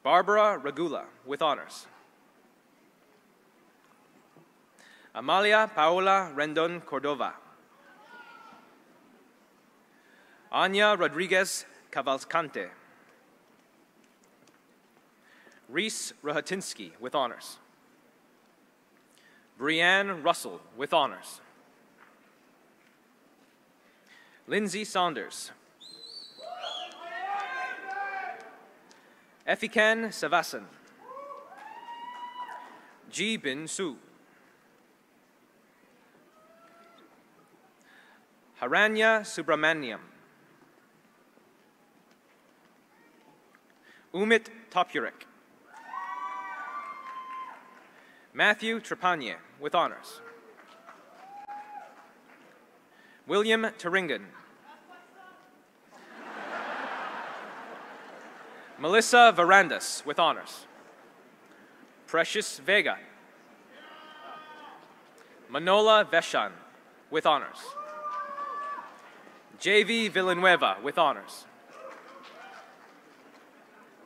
Barbara Regula with honors. Amalia Paola Rendon Cordova. Anya Rodriguez Cavalcante. Reese Rohatinsky with honors. Brianne Russell with honors. Lindsay Saunders. Efikan Savasan. Ji Bin Su. Haranya Subramaniam. Umit Topurik. Matthew Trepanier with honors. William Turingan. Melissa Varandas with honors. Precious Vega. Manola Veshan with honors. J.V. Villanueva with honors.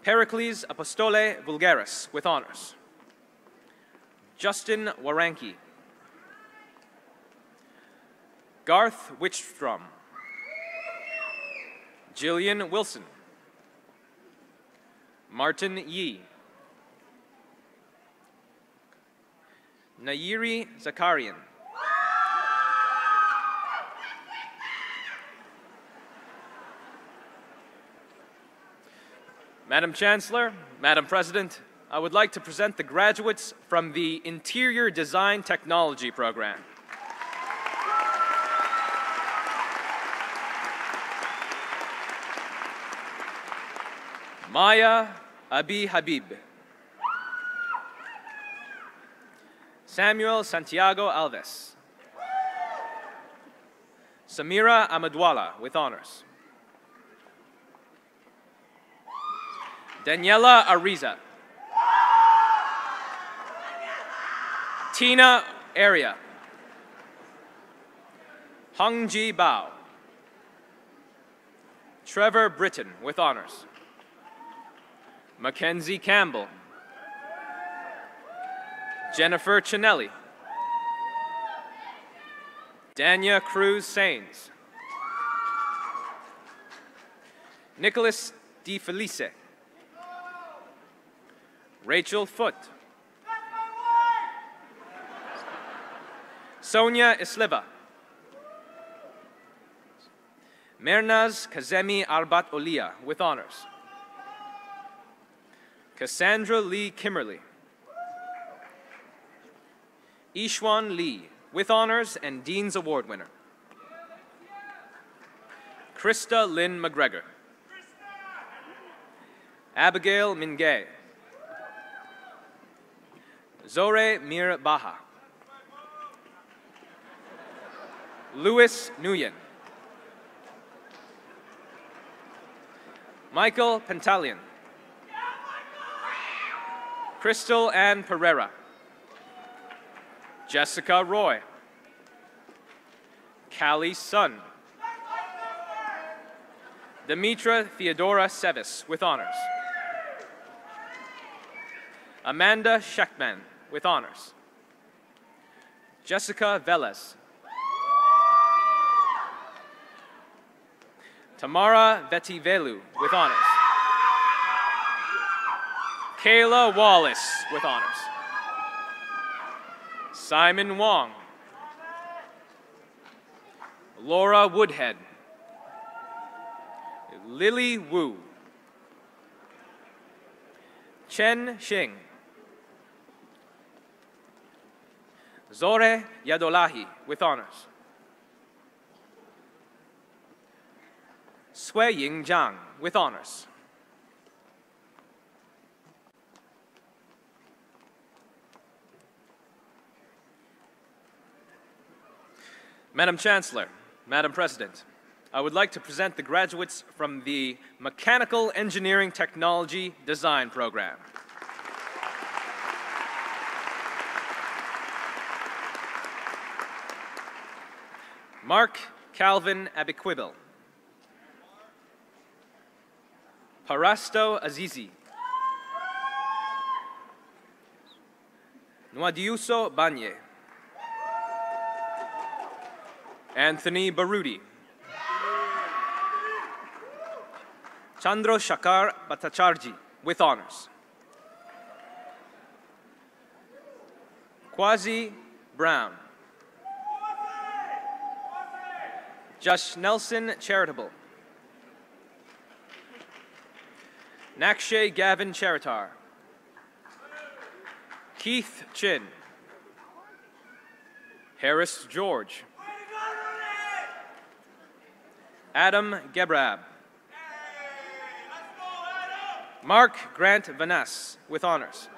Pericles Apostole Vulgaris with honors. Justin Waranki. Garth Wichtstrom. Jillian Wilson. Martin Yee. Nayiri Zakarian. Madam Chancellor, Madam President, I would like to present the graduates from the Interior Design Technology program. Maya Abi Habib. Samuel Santiago Alves. Samira Amadwala with honors. Daniela Ariza. Tina Aria. Hongji Bao. Trevor Britton with honors. Mackenzie Campbell. Jennifer Chinelli. Dania Cruz Sains. Nicholas Di Felice. Rachel Foote. Sonia Isliva. Mernaz Kazemi Arbat Olia with honors. Cassandra Lee Kimmerly. Ishwan Lee with honors and Dean's Award winner. Krista Lynn McGregor. Abigail Mingay. Zore Mir Baha. Louis Nguyen. Michael Pentalian. Crystal Ann Pereira. Jessica Roy. Callie Sun. Demetra Theodora Sevis with honors. Amanda Schechtman with honors. Jessica Velez. Tamara Vetivelu with honors. Kayla Wallace with honors. Simon Wong. Laura Woodhead. Lily Wu. Chen Xing. Zore Yadolahi with honors. Sui Ying Zhang with honors. Madam Chancellor, Madam President, I would like to present the graduates from the Mechanical Engineering Technology Design program. Mark Calvin Abiquibil. Parasto Azizi. Nwadiuso Banye. Anthony Barudi. Chandro Shakar Bhattacharjee with honors. Quasi Brown. Josh Nelson Charitable. Nakshay Gavin Charitar. Keith Chin. Harris George. Adam Gebrab. Mark Grant Vanas with honors.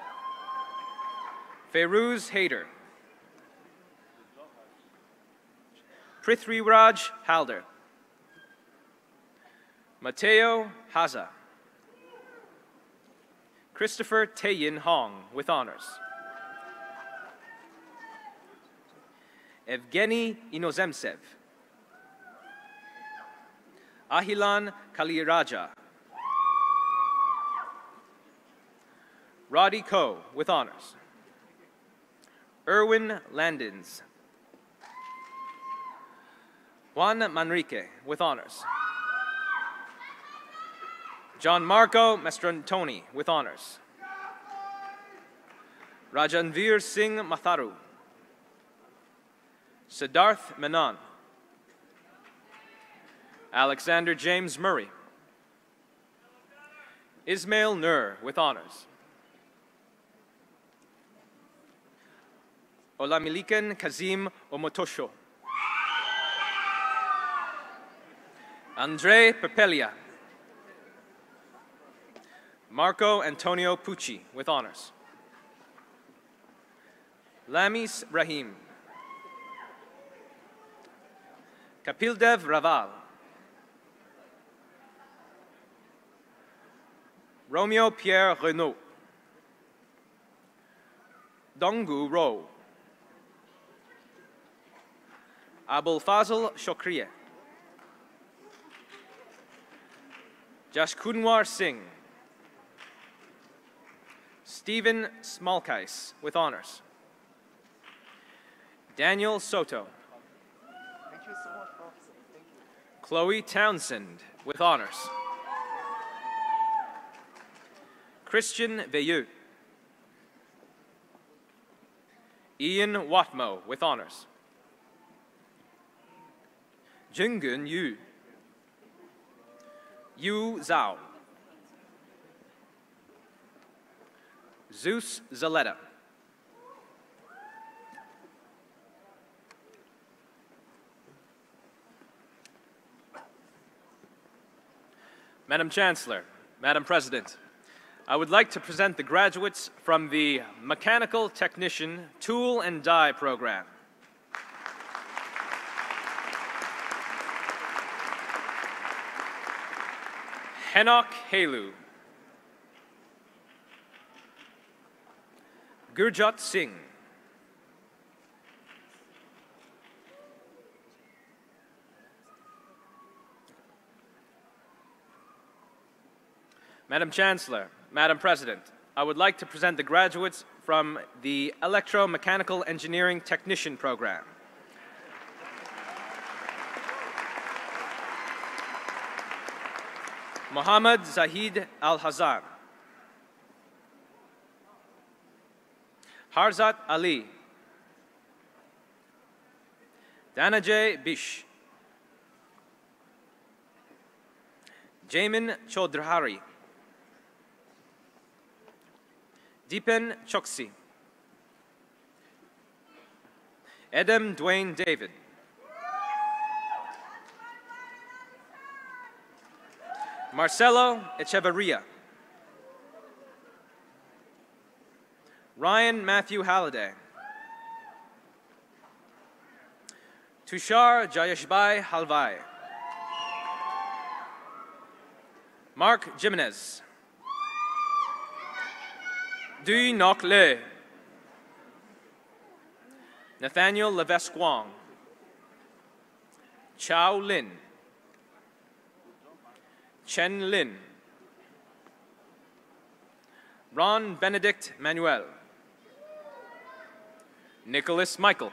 Feiruz Haider. Prithviraj Halder. Mateo Haza. Christopher Tayin Hong with honors. Evgeny Inozemtsev. Ahilan Kaliraja. Roddy Coe with honors. Erwin Landins. Juan Manrique with honors. John Marco Mastrantoni with honors. Rajanveer Singh Matharu. Siddharth Menon. Alexander James Murray. Ismail Nur with honors. Olamilikan Kazim Omotosho. Andre Pepelia. Marco Antonio Pucci with honors. Lamis Rahim. Kapildev Raval. Romeo Pierre Renault. Dongu Ro. Abul Fazl Shokriye. Jashkunwar Singh. Stephen Smallkais with honors. Daniel Soto. Thank you so much, Professor. Thank you. Chloe Townsend with honors. Christian Veilleux. Ian Watmo with honors. Jungun Yu. Yu Zhao. Zeus Zaletta. Madam Chancellor, Madam President, I would like to present the graduates from the Mechanical Technician Tool and Die program. Henok Helu. Gurjot Singh. Madam Chancellor, Madam President, I would like to present the graduates from the Electromechanical Engineering Technician program. Mohammad Zahid Al-Hazan. Harzat Ali. Danajay Bish. Jamin Chaudhary. Deepan Choksi. Edem Dwayne David. Marcelo Echeverria. Ryan Matthew Halliday. Tushar Jayeshbhai Halvai. Mark Jimenez. Duy Ngoc Le. Nathaniel Levesque-Wong. Chao Lin. Chen Lin. Ron Benedict Manuel. Nicholas Michael.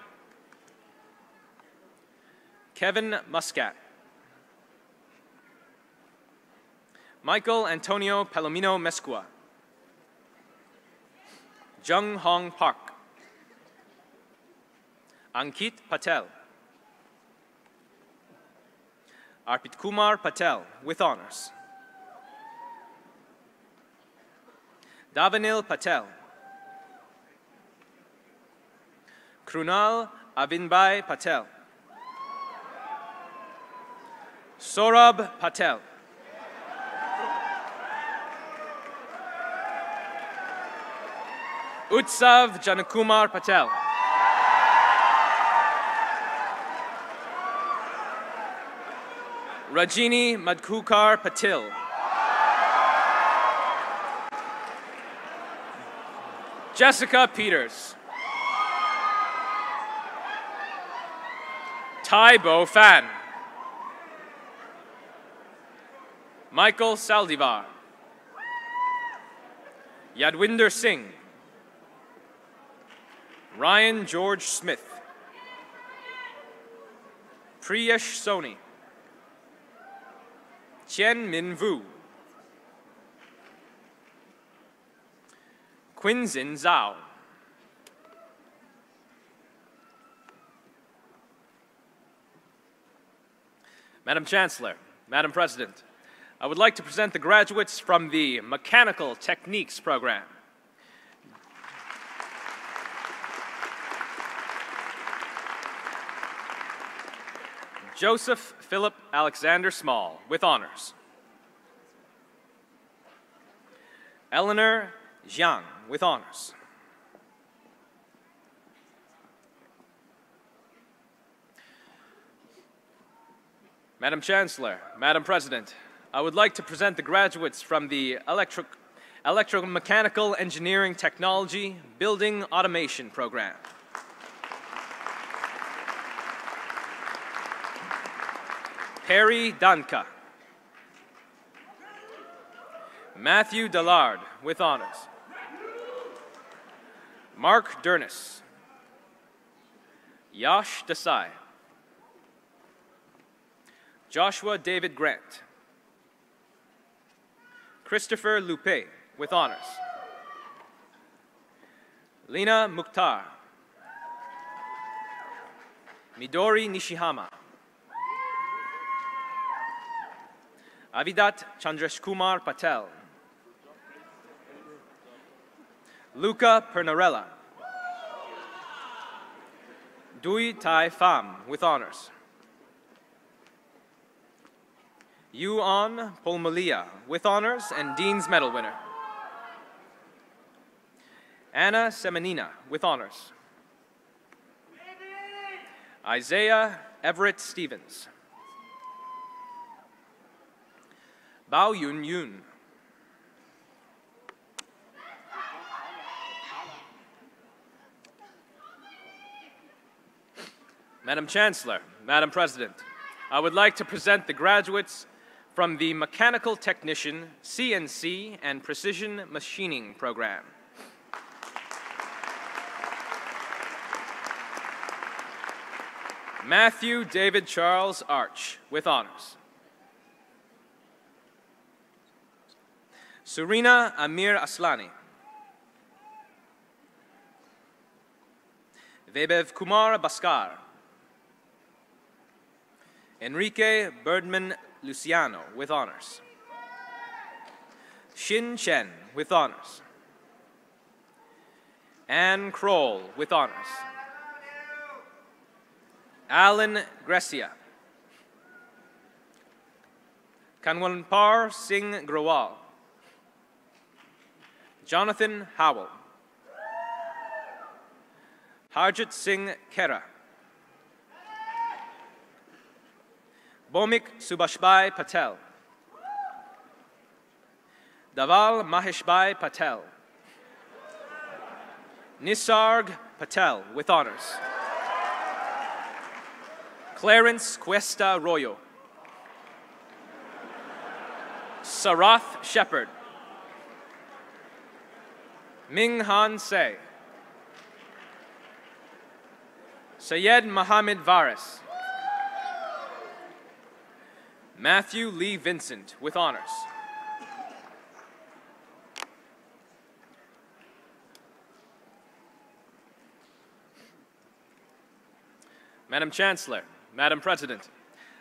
Kevin Muscat. Michael Antonio Palomino Mescua. Jung Hong Park. Ankit Patel. Arpit Kumar Patel with honors. Davanil Patel. Krunal Avinbhai Patel. Saurabh Patel. Utsav Janakumar Patel. Rajini Madhukar Patil. Jessica Peters. Tai Bo Fan. Michael Saldivar. Yadwinder Singh. Ryan George Smith. Priyesh Soni. Chien Min Vu. Quinzin Zhao. Madam Chancellor, Madam President, I would like to present the graduates from the Mechanical Techniques program. Joseph Philip Alexander Small, with honors. Eleanor Jiang, with honors. Madam Chancellor, Madam President, I would like to present the graduates from the Electromechanical Engineering Technology Building Automation program. Perry Danka. Matthew Dillard, with honors. Mark Dernis. Yash Desai. Joshua David Grant. Christopher Lupe, with honors. Lina Mukhtar. Midori Nishihama. Avidat Chandrashkumar Patel. Luca Pernarella. Dui Tai Pham, with honors. Yuan Polmalia, with honors and Dean's Medal winner. Anna Semenina, with honors. Isaiah Everett Stevens. Bao Yun Yun. Madam Chancellor, Madam President, I would like to present the graduates from the Mechanical Technician, CNC, and Precision Machining program. Matthew David Charles Arch, with honors. Surina Amir Aslani. Vebev Kumar Baskar. Enrique Birdman Luciano, with honors. Xin Chen, with honors. Anne Kroll, with honors. Alan Grecia. Kanwanpar Singh Grewal. Jonathan Howell. Harjit Singh Kera. Bomik Subhashbhai Patel. Daval Maheshbhai Patel. Nisarg Patel, with honors. Clarence Cuesta Royo. Sarath Shepard. Ming Han Se. Syed Mohammed Varis. Matthew Lee Vincent, with honors. Madam Chancellor, Madam President,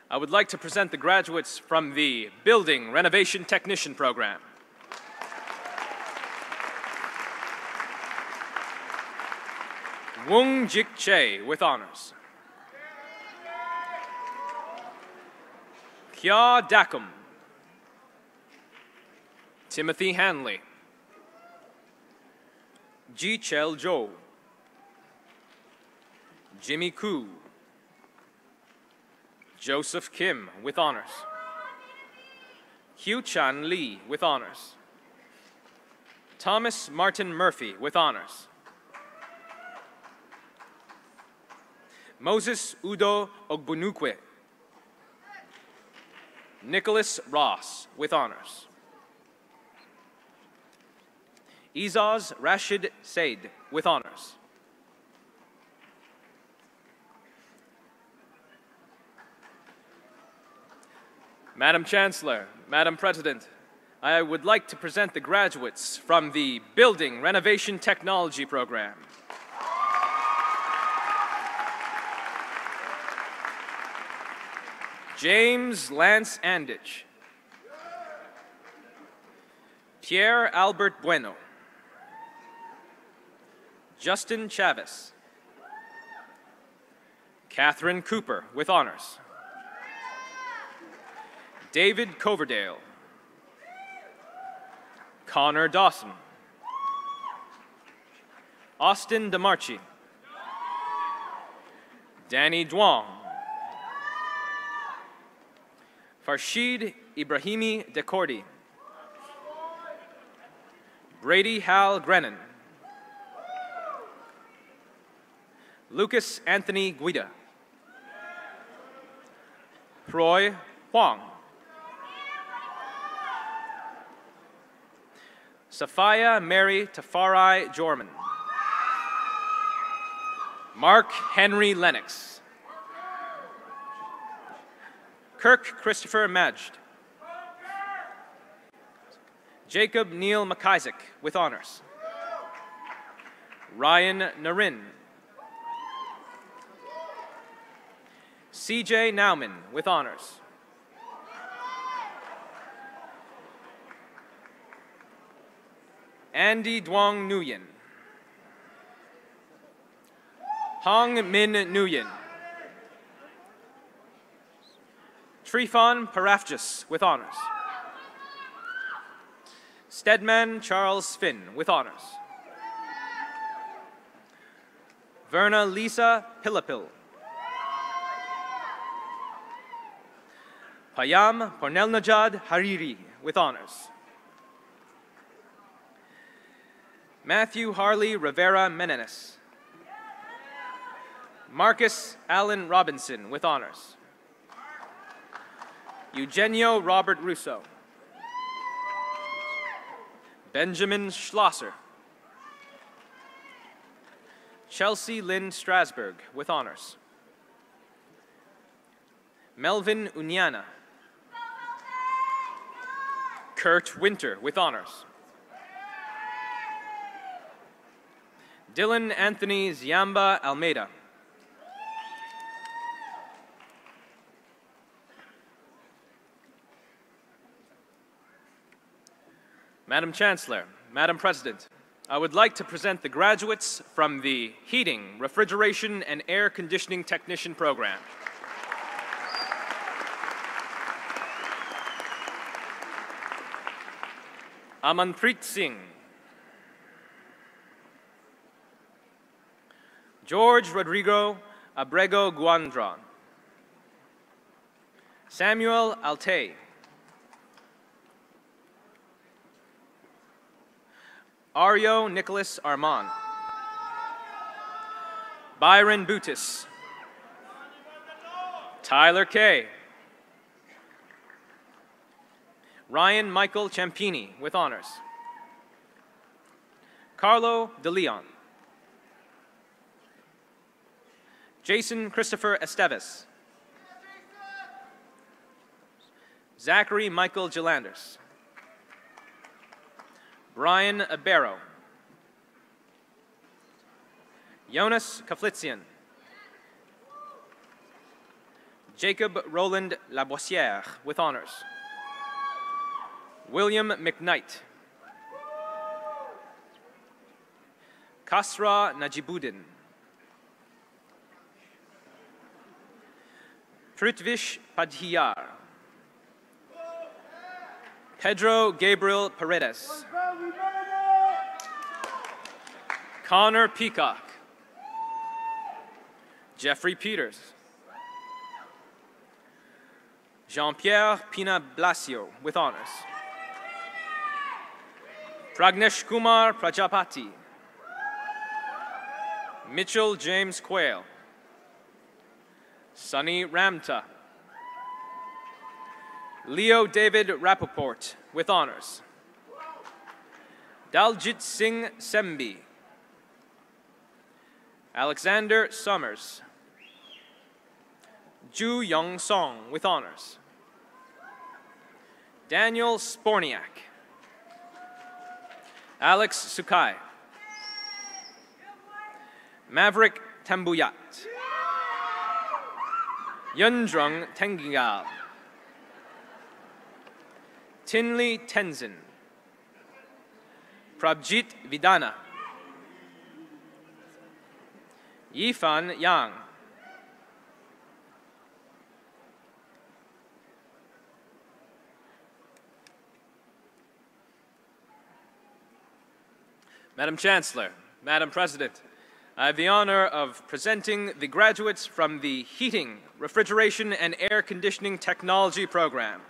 I would like to present the graduates from the Building Renovation Technician program. Wung Jik Che, with honors. Kya Dakum. Timothy Hanley. Ji Chel Jo. Jimmy Koo. Joseph Kim, with honors. Hugh Chan Lee, with honors. Thomas Martin Murphy, with honors. Moses Udo Ogbunukwe. Nicholas Ross, with honors. Izaz Rashid Said, with honors. Madam Chancellor, Madam President, I would like to present the graduates from the Building Renovation Technology Program. James Lance Anditch. Pierre Albert Bueno. Justin Chavez. Catherine Cooper, with honors. David Coverdale. Connor Dawson. Austin DeMarchi. Danny Duong. Farshid Ibrahimi Dekordi. Brady Hal Grennan. Lucas Anthony Guida. Roy Huang. Safia Mary Tafari Jorman. Mark Henry Lennox. Kirk Christopher Majd. Jacob Neil McIsaac, with honors. Ryan Narin. CJ Nauman, with honors. Andy Duong Nguyen. Hong Min Nguyen. Trifon Parafjis, with honors. Stedman Charles Finn, with honors. Verna Lisa Pillapil. Payam Pornelnajad Hariri, with honors. Matthew Harley Rivera Menenes. Marcus Allen Robinson, with honors. Eugenio Robert Russo. Benjamin Schlosser. Chelsea Lynn Strasberg, with honors. Melvin Unyana. Kurt Winter, with honors. Dylan Anthony Ziamba Almeida. Madam Chancellor, Madam President, I would like to present the graduates from the Heating, Refrigeration, and Air Conditioning Technician Program. Amanpreet Singh. George Rodrigo Abrego Guandran. Samuel Altay. Ario Nicholas Armand. Byron Bootis. Tyler Kay. Ryan Michael Ciampini, with honors. Carlo De Leon. Jason Christopher Esteves. Zachary Michael Gelanders. Brian Abero. Jonas Kaflitzian. Jacob Roland Laboissière, with honors. William McKnight. Kasra Najibuddin. Prithvish Padhiyar. Pedro Gabriel Paredes. Connor Peacock. Jeffrey Peters. Jean-Pierre Pina Blasio, with honors. Pragnesh Kumar Prajapati. Mitchell James Quayle. Sunny Ramta. Leo David Rappaport, with honors. Daljit Singh Sembi. Alexander Summers. Ju Young Song, with honors. Daniel Sporniak. Alex Sukai. Maverick Tambuyat. Yundrang Tengingal. Tinley Tenzin. Prabjit Vidana. Yifan Yang. Madam Chancellor, Madam President, I have the honor of presenting the graduates from the Heating, Refrigeration, and Air Conditioning Technology program.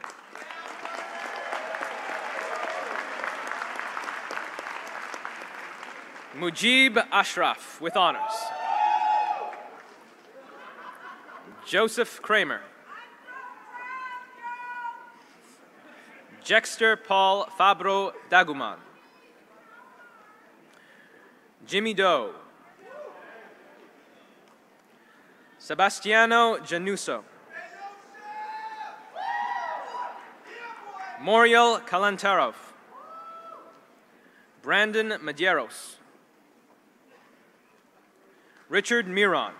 Mujib Ashraf, with honors. Joseph Kramer. Jexter Paul Fabro Daguman. Jimmy Doe. Sebastiano Januso. Moriel Kalantarov. Brandon Medeiros. Richard Miron.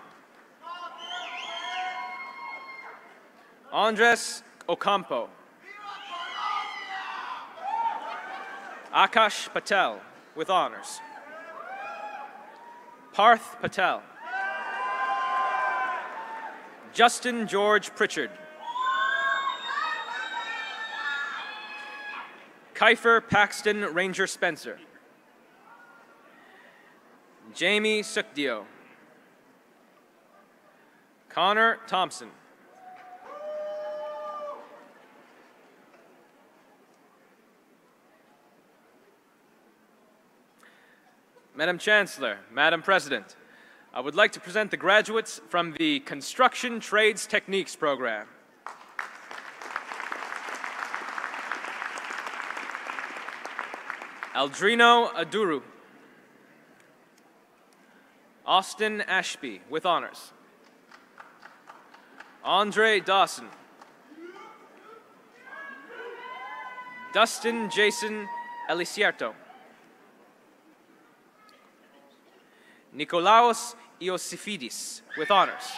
Andres Ocampo. Akash Patel, with honors. Parth Patel. Justin George Pritchard. Kiefer Paxton Ranger Spencer. Jamie Sukdio. Connor Thompson. Madam Chancellor, Madam President, I would like to present the graduates from the Construction Trades Techniques program. Aldrino Aduru. Austin Ashby, with honors. Andre Dawson. Dustin Jason Elisierto. Nikolaos Iosifidis, with honors.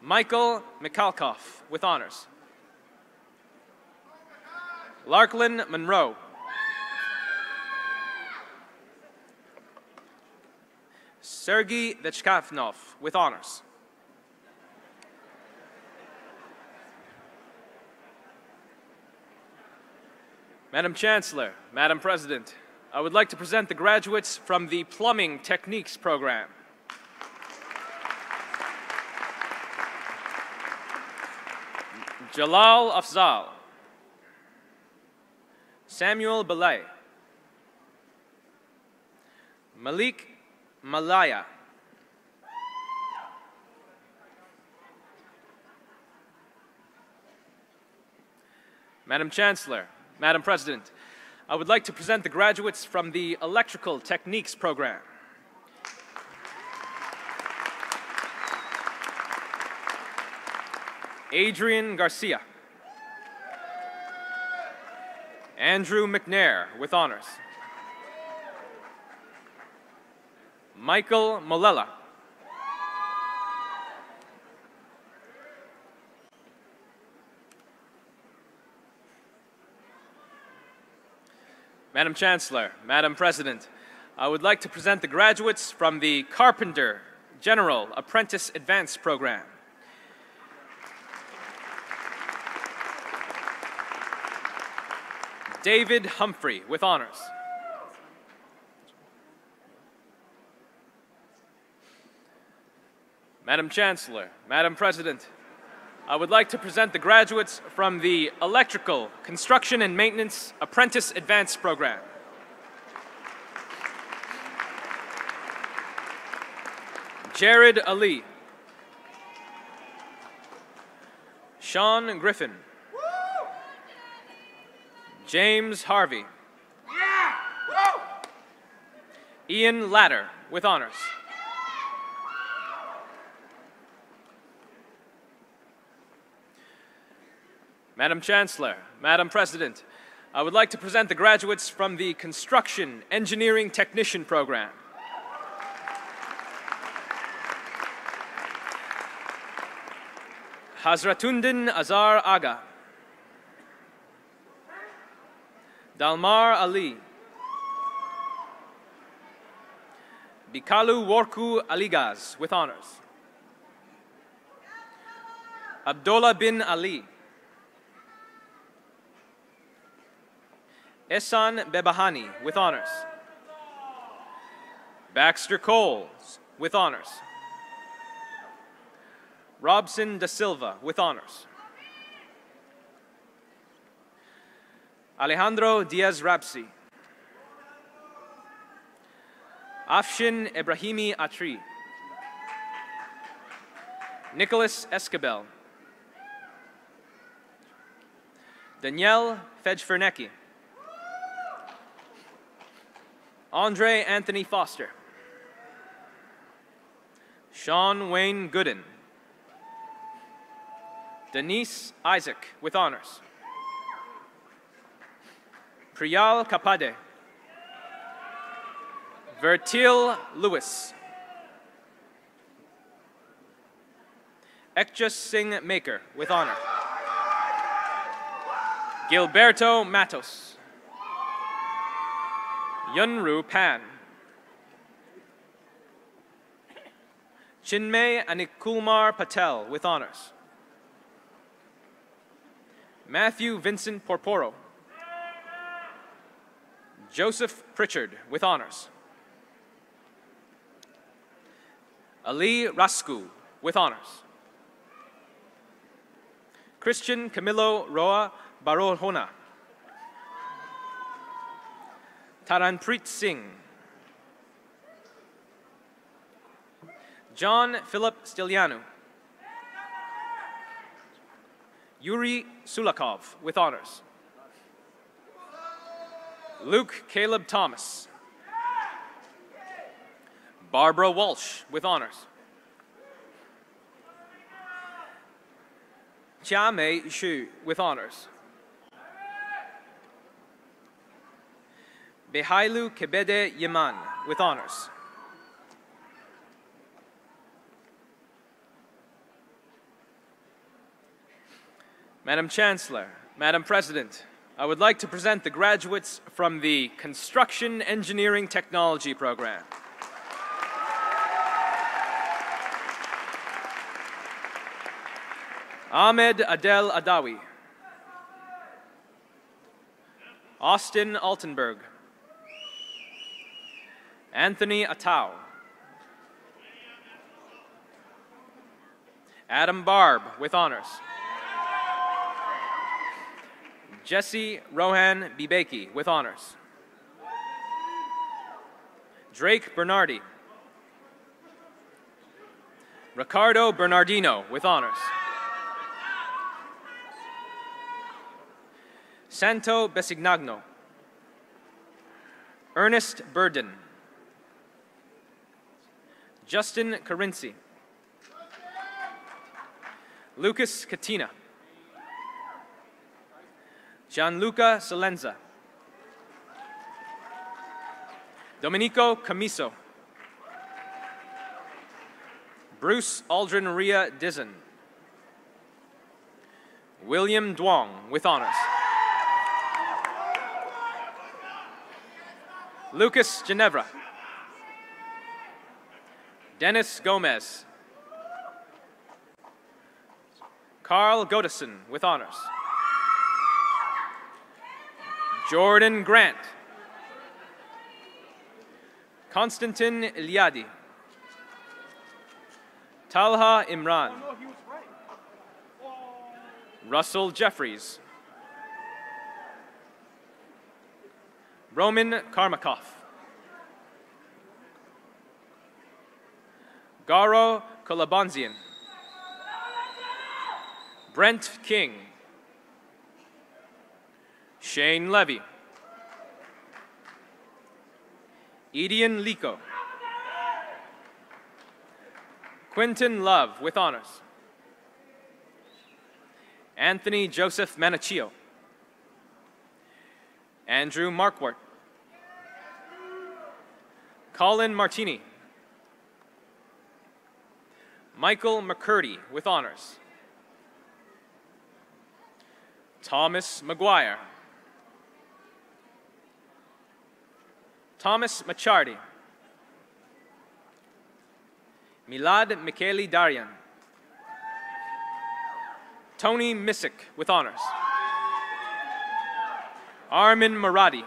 Michael Mikhalkov, with honors. Larklin Monroe. Sergei Vechkavnov, with honors. Madam Chancellor, Madam President, I would like to present the graduates from the Plumbing Techniques program. Jalal Afzal. Samuel Belay. Malik Malaya. Madam Chancellor, Madam President, I would like to present the graduates from the Electrical Techniques program. Adrian Garcia. Andrew McNair, with honors. Michael Molella. Madam Chancellor, Madam President, I would like to present the graduates from the Carpenter General Apprentice Advanced Program. David Humphrey, with honors. Madam Chancellor, Madam President, I would like to present the graduates from the Electrical Construction and Maintenance Apprentice Advanced Program. Jared Ali. Sean Griffin. James Harvey. Ian Latter with honors. Madam Chancellor, Madam President, I would like to present the graduates from the Construction Engineering Technician Program. Hazratundin Azar Aga. Dalmar Ali. Bikalu Worku Aligaz with honors. Abdullah bin Ali. Ehsan Bebahani with honors. Baxter Coles with honors. Robson da Silva with honors. Alejandro Diaz Rabsi. Afshin Ibrahimi Atri. Nicholas Escabel. Danielle Fejfernecki. Andre Anthony Foster. Sean Wayne Gooden. Denise Isaac with honors. Priyal Kapade. Vertil Lewis. Ekjas Singh Maker with honor. Gilberto Matos. Yunru Pan. Chinmay Anikulmar Patel with honors. Matthew Vincent Porporo. Joseph Pritchard with honors. Ali Rasku with honors. Christian Camilo Roa Barohona. Taranpreet Singh. John Philip Stylianou. Yuri Sulakov with honors. Luke Caleb Thomas. Barbara Walsh with honors. Chia-Mei Xu with honors. Behailu Kebede Yeman with honors. Madam Chancellor, Madam President, I would like to present the graduates from the Construction Engineering Technology Program. Ahmed Adel Adawi. Austin Altenberg. Anthony Atau. Adam Barb with honors. Jesse Rohan Bibeki with honors. Drake Bernardi. Ricardo Bernardino with honors. Santo Besignagno. Ernest Burden. Justin Carinci. Lucas Katina. Gianluca Salenza. Domenico Camiso. Bruce Aldrin Ria Dizon. William Duong with honors. Lucas Ginevra. Dennis Gomez. Carl Godison with honors. Jordan Grant. Konstantin Iliadi. Talha Imran. Russell Jeffries. Roman Karmakov. Garo Kolabonzian. Brent King. Shane Levy. Edian Lico. Quinton Love with honors. Anthony Joseph Mechanicial. Andrew Markwart. Colin Martini. Michael McCurdy with honors. Thomas McGuire. Thomas Machardi. Milad Micheli Darian. Tony Missick with honors. Armin Maradi.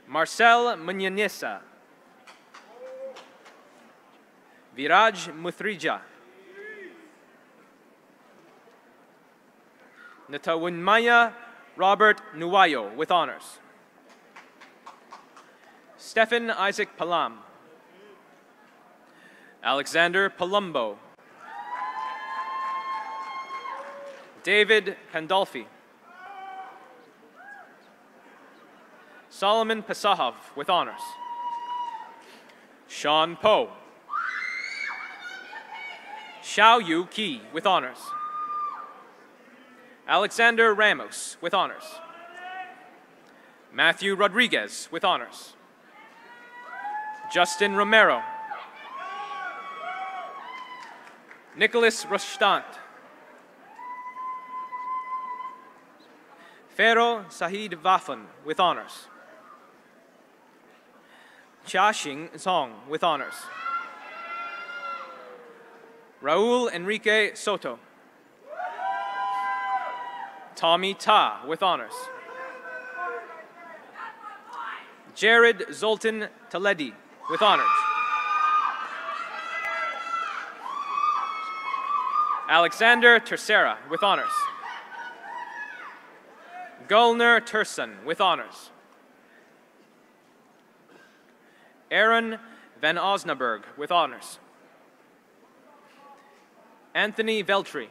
Marcel Munyanisa. Viraj Muthrija. Natawinmaya Robert Nuwayo with honors. Stephen Isaac Palam. Alexander Palumbo. David Pandolfi. Solomon Pesahov with honors. Sean Poe. Xiao Yu Qi with honors. Alexander Ramos with honors. Matthew Rodriguez with honors. Justin Romero. Nicholas Rostand. Fero Sahid Wafan with honors. Chia-Xing Zong with honors. Raul Enrique Soto. Tommy Ta with honors. Jared Zoltan Taledi with honors. Alexander Tercera with honors. Gulner Turson with honors. Aaron Van Osnaburg with honors. Anthony Veltri.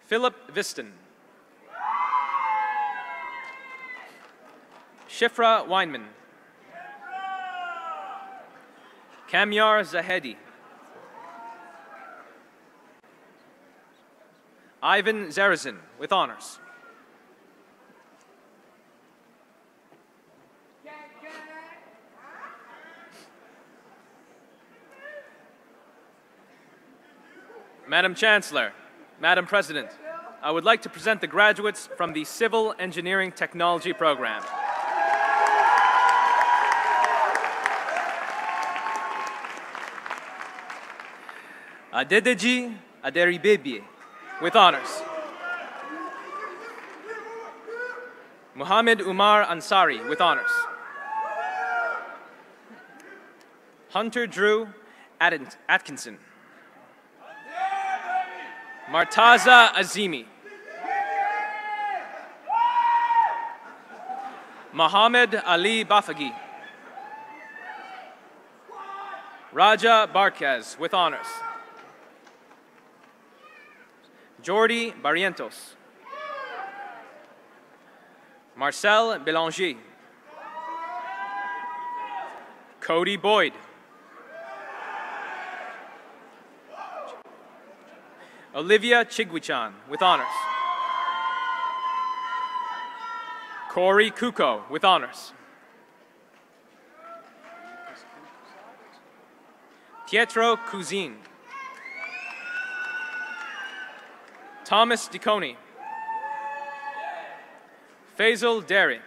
Philip Viston. Shifra Weinman. Kamyar Zahedi. Ivan Zarazin with honors. Madam Chancellor, Madam President, I would like to present the graduates from the Civil Engineering Technology program. Adedeji Aderibebie with honors. Muhammad Umar Ansari with honors. Hunter Drew Atkinson. Martaza Azimi. Mohammed Ali Bafagi. Raja Barquez with honors. Jordi Barrientos. Marcel Belanger. Cody Boyd. Olivia Chigwichan with honors. Corey Kuko with honors. Pietro Cousin. Thomas DeConey. Faisal Derry.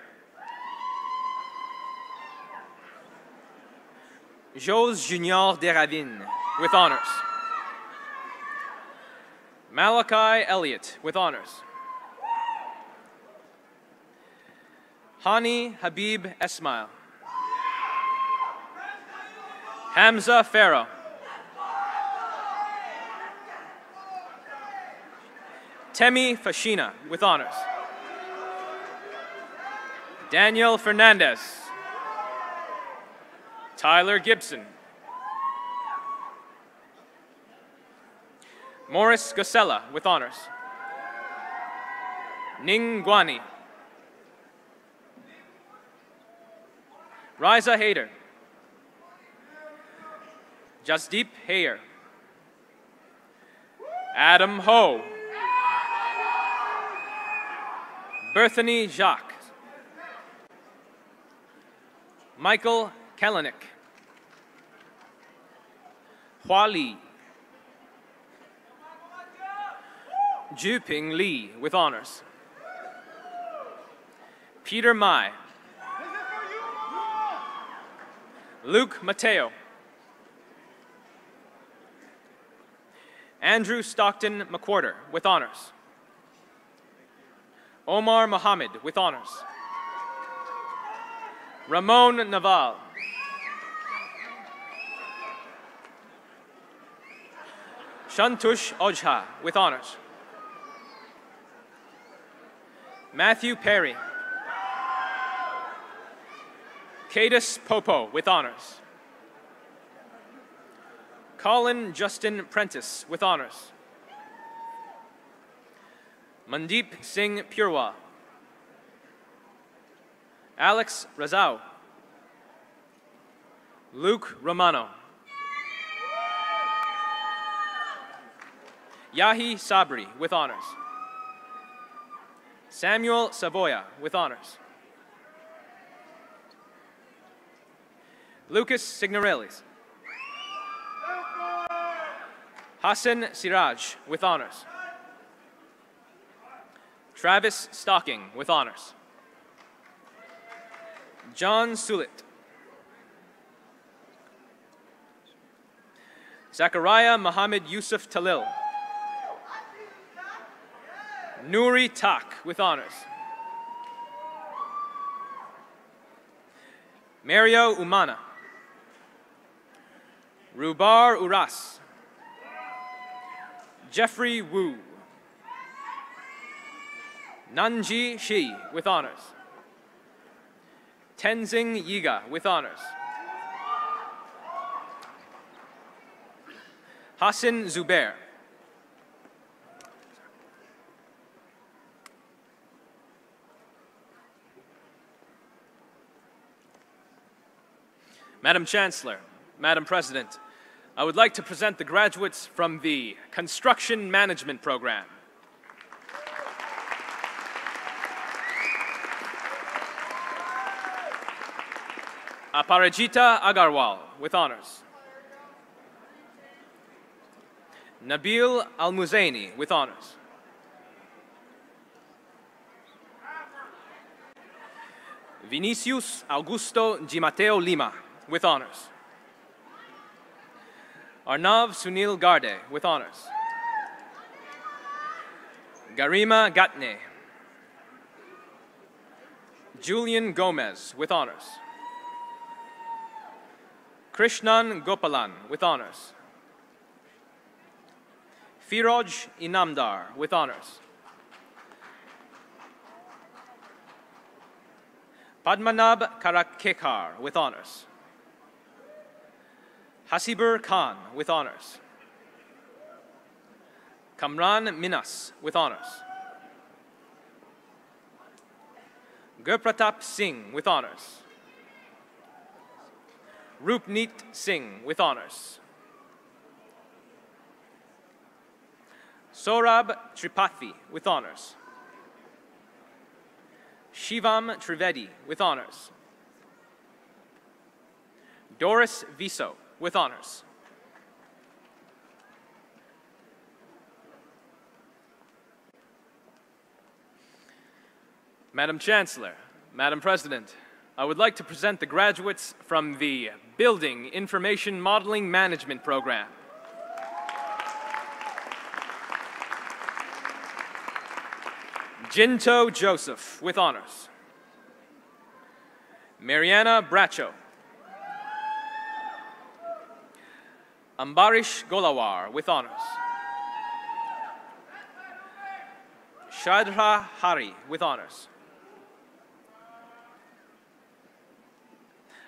Jose Junior Deravine with honors. Malachi Elliott with honors. Hani Habib Esmail. Hamza Farrow. Temi Fashina with honors. Daniel Fernandez. Tyler Gibson. Morris Gosella with honors. Ning Guani. Riza Hayder. Jasdeep Hayer. Adam Ho. Berthany Jacques. Michael Kellenick. Hua Li. Juping Li with honors. Peter Mai. Luke Mateo. Andrew Stockton McWhorter with honors. Omar Mohammed with honors. Ramon Naval. Shantush Ojha with honors. Matthew Perry. Cadus Popo with honors. Colin Justin Prentice with honors. Mandeep Singh Purwa. Alex Razao. Luke Romano. Yahi Sabri with honors. Samuel Savoya with honors. Lucas Signorelis. Hassan Siraj with honors. Travis Stocking with honors. John Sulit. Zachariah Mohammed Yusuf Talil. Nouri Tak with honors. Mario Umana. Rubar Uras. Jeffrey Wu. Nanji Shi with honors. Tenzing Yiga with honors. Hassan Zubair. Madam Chancellor, Madam President, I would like to present the graduates from the Construction Management Program. Aparajita Agarwal with honors. Nabil Al-Muzaini with honors. Vinicius Augusto Gimateo Lima with honors. Arnav Sunil Garde with honors. Garima Gatne. Julian Gomez with honors. Krishnan Gopalan with honors. Firoj Inamdar with honors. Padmanab Karakekar with honors. Hasibur Khan with honors. Kamran Minas with honors. Gurpratap Singh with honors. Rupneet Singh with honors. Saurabh Tripathi with honors. Shivam Trivedi with honors. Doris Viso with honors. Madam Chancellor, Madam President, I would like to present the graduates from the Building Information Modeling Management Program. Jinto Joseph with honors. Mariana Bracho. Ambarish Golawar with honors. Shadra Hari with honors.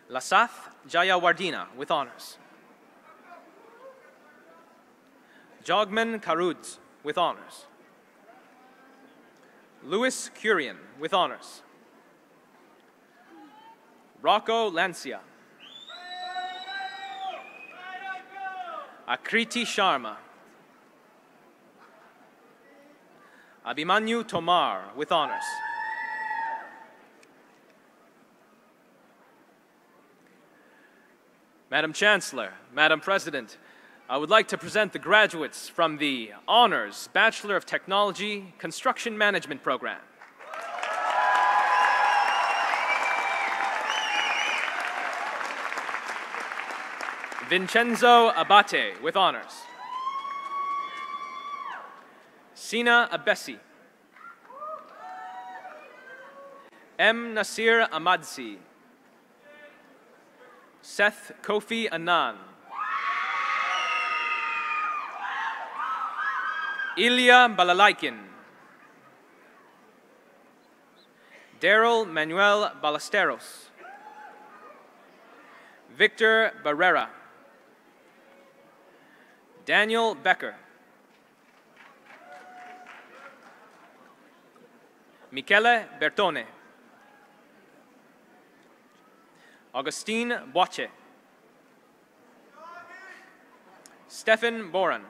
Lasath Jayawardena with honors. Jogman Karudz with honors. Louis Curian with honors. Rocco Lancia. Akriti Sharma. Abhimanyu Tomar with honors. Madam Chancellor, Madam President, I would like to present the graduates from the Honors Bachelor of Technology Construction Management Program. Vincenzo Abate with honors. Sina Abessi. M. Nasir Amadsi. Seth Kofi Anand. Ilya Balalaikin. Daryl Manuel Ballesteros. Victor Barrera. Daniel Becker. Michele Bertone. Augustine Boache. Stefan Boran.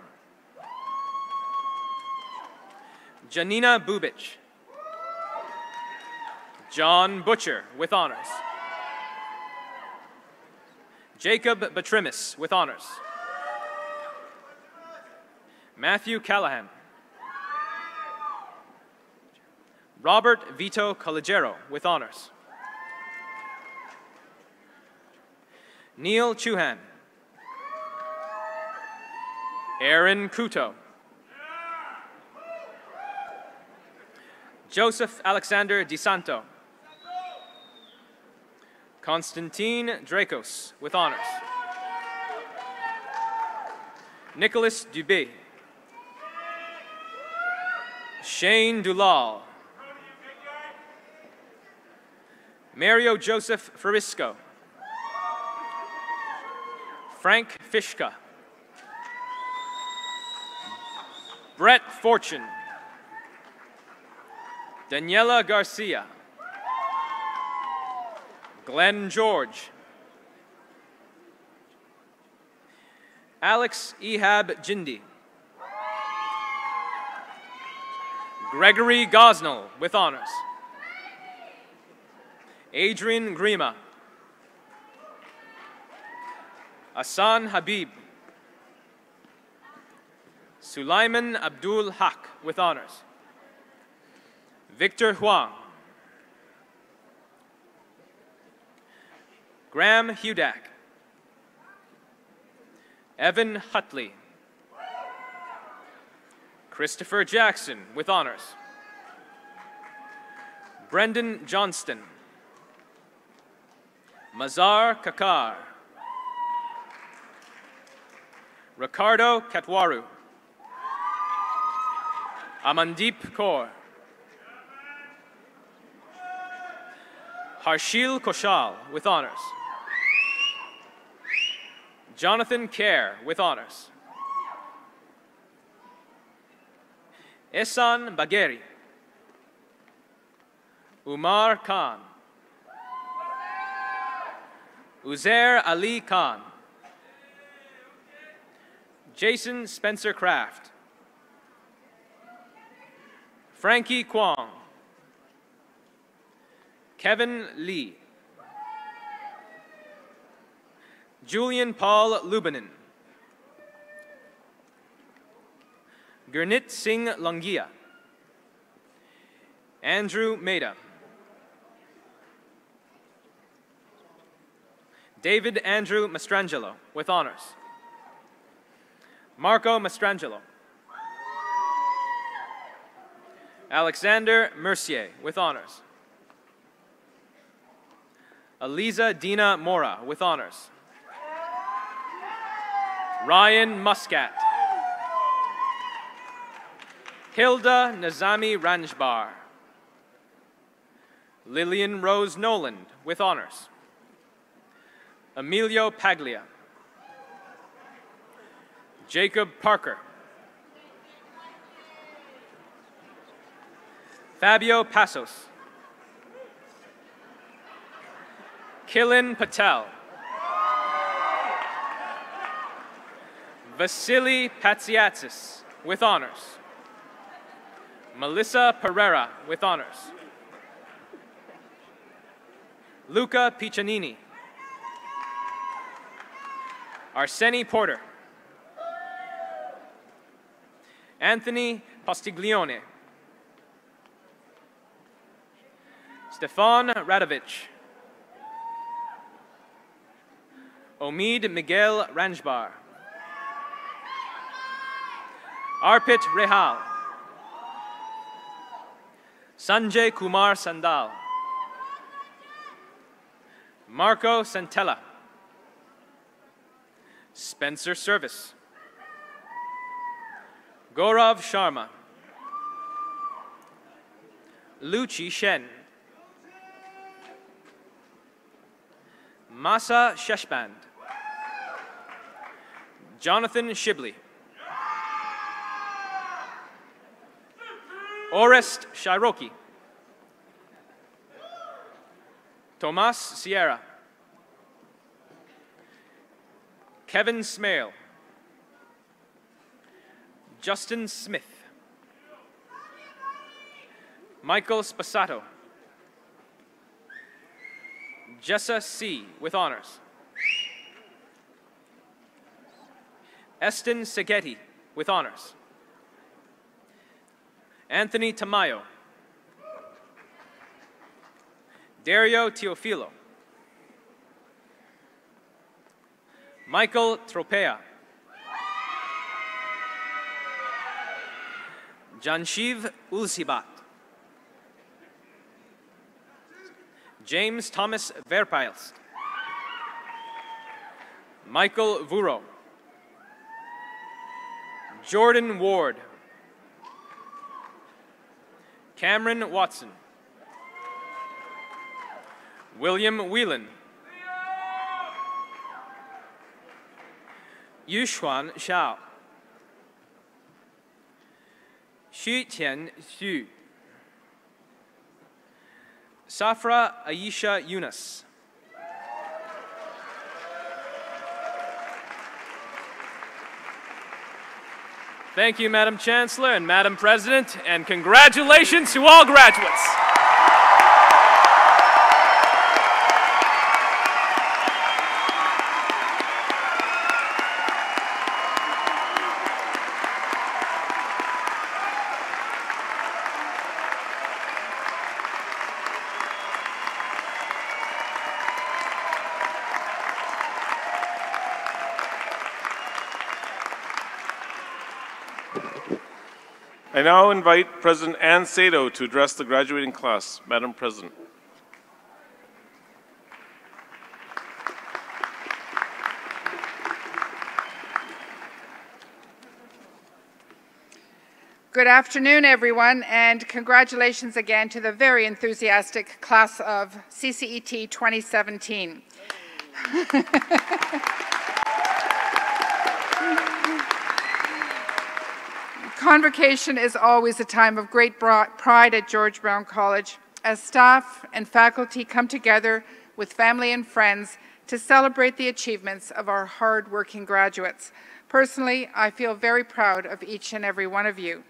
Janina Bubic. John Butcher with honors. Jacob Batrimis with honors. Matthew Callahan. Robert Vito Collegero with honors. Neil Chuhan. Aaron Kuto. Joseph Alexander DeSanto. Constantine Dracos with honors. Nicholas Dubé. Shane Dulal. Mario Joseph Farisco. Frank Fishka. Brett Fortune. Daniela Garcia. Glenn George. Alex Ehab Jindi. Gregory Gosnell with honors. Adrian Grima. Hassan Habib. Sulaiman Abdul Haq with honors. Victor Huang. Graham Hudak. Evan Hutley. Christopher Jackson with honors. Brendan Johnston. Mazar Kakar. Ricardo Katwaru. Amandeep Kaur. Harshil Koshal with honors. Jonathan Kerr with honors. Ehsan Bagheri. Umar Khan. Uzair Ali Khan. Jason Spencer Kraft. Frankie Kwong. Kevin Lee. Julian Paul Lubinin. Gurnit Singh Langia. Andrew Maida. David Andrew Mastrangelo with honors. Marco Mastrangelo. Alexander Mercier with honors. Eliza Dina Mora with honors. Ryan Muscat. Hilda Nazami Ranjbar. Lillian Rose Noland with honors. Emilio Paglia. Jacob Parker. Fabio Passos. Kilin Patel. Vasily Patsiatsis, with honors. Melissa Pereira, with honors. Luca Piccinini. Arseni Porter. Anthony Postiglione. Stefan Radovich. Omid Miguel Ranjbar. Arpit Rehal. Sanjay Kumar Sandal. Marco Santella. Spencer Service. Gaurav Sharma. Luchi Shen. Masa Sheshband. Jonathan Shibley. Orest Shiroki. Tomas Sierra. Kevin Smale. Justin Smith. Michael Spasato. Jessa C. with honors. Eston Seghetti with honors. Anthony Tamayo. Dario Teofilo. Michael Tropea. Janshiv Ulsibat. James Thomas Verpailst. Michael Vuro. Jordan Ward. Cameron Watson. William Whelan. Yuxuan Xiao. Xu Tian Xu. Safra Aisha Yunus. Thank you, Madam Chancellor and Madam President, and congratulations to all graduates. I now invite President Ann Sato to address the graduating class. Madam President. Good afternoon, everyone, and congratulations again to the very enthusiastic class of CCET 2017. Convocation is always a time of great pride at George Brown College as staff and faculty come together with family and friends to celebrate the achievements of our hard-working graduates. Personally, I feel very proud of each and every one of you.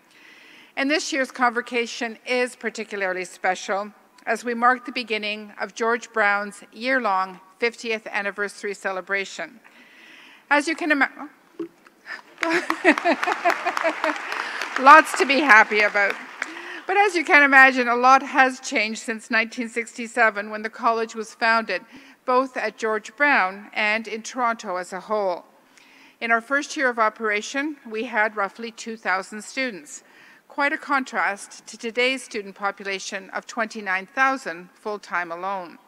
And this year's Convocation is particularly special as we mark the beginning of George Brown's year-long 50th anniversary celebration. As you can imagine, lots to be happy about. But as you can imagine, a lot has changed since 1967 when the college was founded, both at George Brown and in Toronto as a whole. In our first year of operation, we had roughly 2,000 students, quite a contrast to today's student population of 29,000 full-time alone.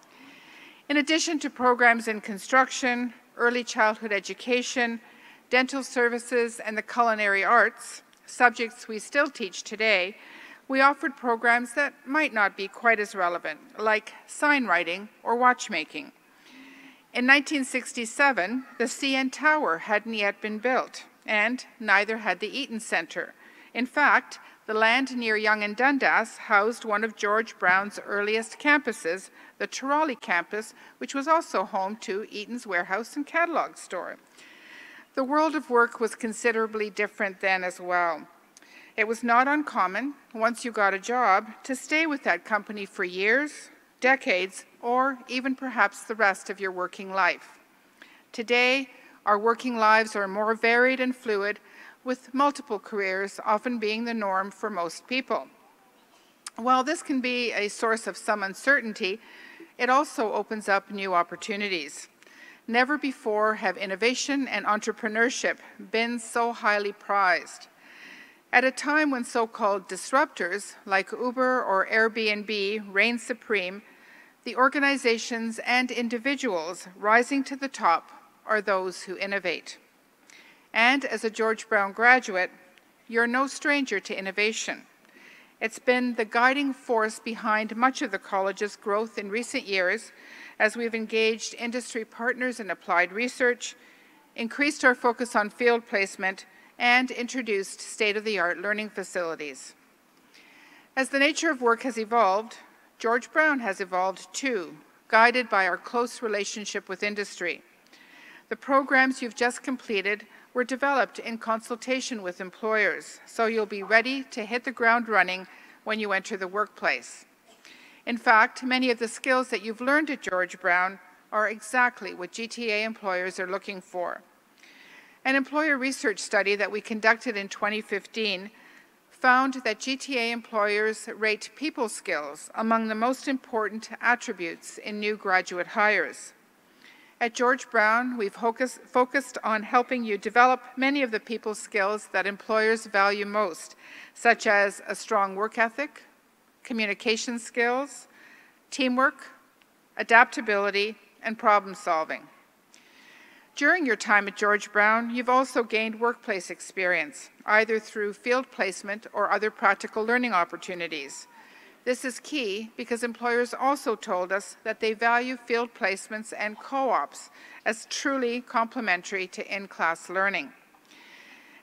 In addition to programs in construction, early childhood education, dental services, and the culinary arts, subjects we still teach today, we offered programs that might not be quite as relevant, like sign writing or watchmaking. In 1967, the CN Tower hadn't yet been built, and neither had the Eaton Centre. In fact, The land near Yonge and Dundas housed one of George Brown's earliest campuses, the Tyrawley campus, which was also home to Eaton's warehouse and catalog store. The world of work was considerably different then as well. It was not uncommon, once you got a job, to stay with that company for years, decades, or even perhaps the rest of your working life. Today, our working lives are more varied and fluid, with multiple careers often being the norm for most people. While this can be a source of some uncertainty, it also opens up new opportunities. Never before have innovation and entrepreneurship been so highly prized. At a time when so-called disruptors like Uber or Airbnb reign supreme, the organizations and individuals rising to the top are those who innovate. And as a George Brown graduate, you're no stranger to innovation. It's been the guiding force behind much of the college's growth in recent years as we've engaged industry partners in applied research, increased our focus on field placement, and introduced state-of-the-art learning facilities. As the nature of work has evolved, George Brown has evolved too, guided by our close relationship with industry. The programs you've just completed were developed in consultation with employers, so you'll be ready to hit the ground running when you enter the workplace. In fact, many of the skills that you've learned at George Brown are exactly what GTA employers are looking for. An employer research study that we conducted in 2015 found that GTA employers rate people skills among the most important attributes in new graduate hires. At George Brown, we've focused on helping you develop many of the people skills that employers value most, such as a strong work ethic, communication skills, teamwork, adaptability, and problem solving. During your time at George Brown, you've also gained workplace experience, either through field placement or other practical learning opportunities. This is key because employers also told us that they value field placements and co-ops as truly complementary to in-class learning.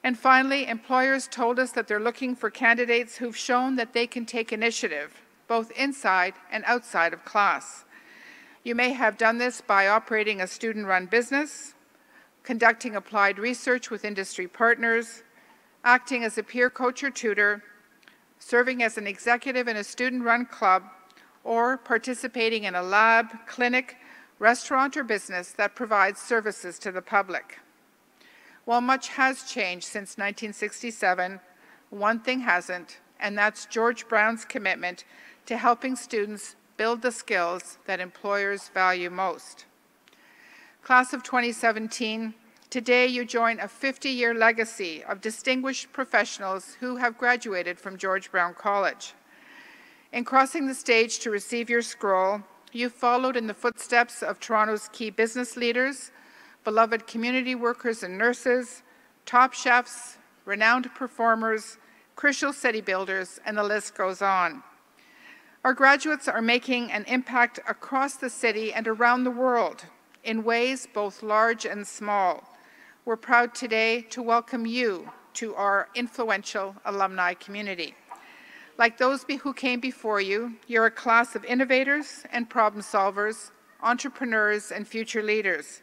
And finally, employers told us that they're looking for candidates who've shown that they can take initiative, both inside and outside of class. You may have done this by operating a student-run business, conducting applied research with industry partners, acting as a peer coach or tutor, serving as an executive in a student-run club, or participating in a lab, clinic, restaurant, or business that provides services to the public. While much has changed since 1967, one thing hasn't, and that's George Brown's commitment to helping students build the skills that employers value most. Class of 2017, today you join a 50-year legacy of distinguished professionals who have graduated from George Brown College. In crossing the stage to receive your scroll, you followed in the footsteps of Toronto's key business leaders, beloved community workers and nurses, top chefs, renowned performers, crucial city builders, and the list goes on. Our graduates are making an impact across the city and around the world in ways both large and small. We're proud today to welcome you to our influential alumni community. Like those who came before you, you're a class of innovators and problem solvers, entrepreneurs, and future leaders.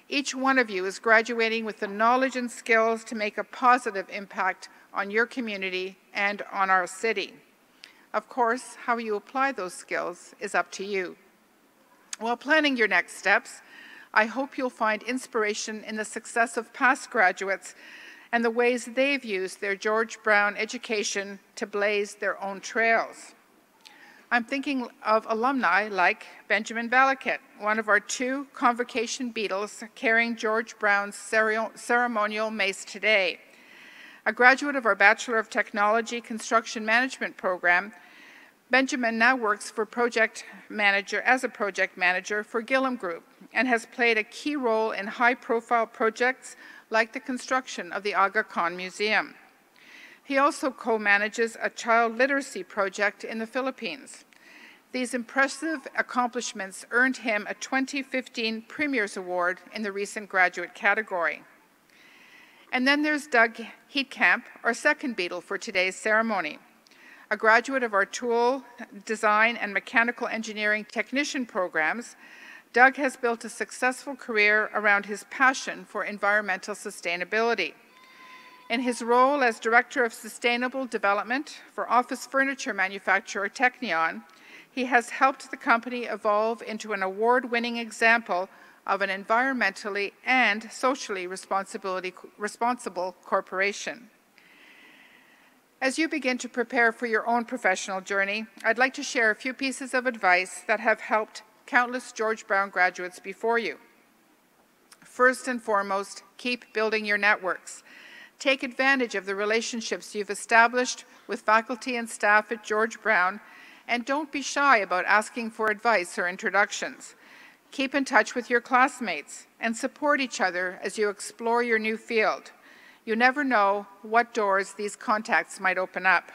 Each one of you is graduating with the knowledge and skills to make a positive impact on your community and on our city. Of course, how you apply those skills is up to you. While planning your next steps, I hope you'll find inspiration in the success of past graduates and the ways they've used their George Brown education to blaze their own trails. I'm thinking of alumni like Benjamin Valedictoria, one of our 2 Convocation Beatles carrying George Brown's ceremonial mace today. A graduate of our Bachelor of Technology Construction Management program, Benjamin now works as a project manager for Gillam Group and has played a key role in high-profile projects like the construction of the Aga Khan Museum. He also co-manages a child literacy project in the Philippines. These impressive accomplishments earned him a 2015 Premier's Award in the recent graduate category. And then there's Doug Heitkamp, our second Beatle for today's ceremony. A graduate of our tool, design, and mechanical engineering technician programs, Doug has built a successful career around his passion for environmental sustainability. In his role as Director of Sustainable Development for office furniture manufacturer Technion, he has helped the company evolve into an award-winning example of an environmentally and socially responsible corporation. As you begin to prepare for your own professional journey, I'd like to share a few pieces of advice that have helped countless George Brown graduates before you. First and foremost, keep building your networks. Take advantage of the relationships you've established with faculty and staff at George Brown, and don't be shy about asking for advice or introductions. Keep in touch with your classmates and support each other as you explore your new field. You never know what doors these contacts might open up.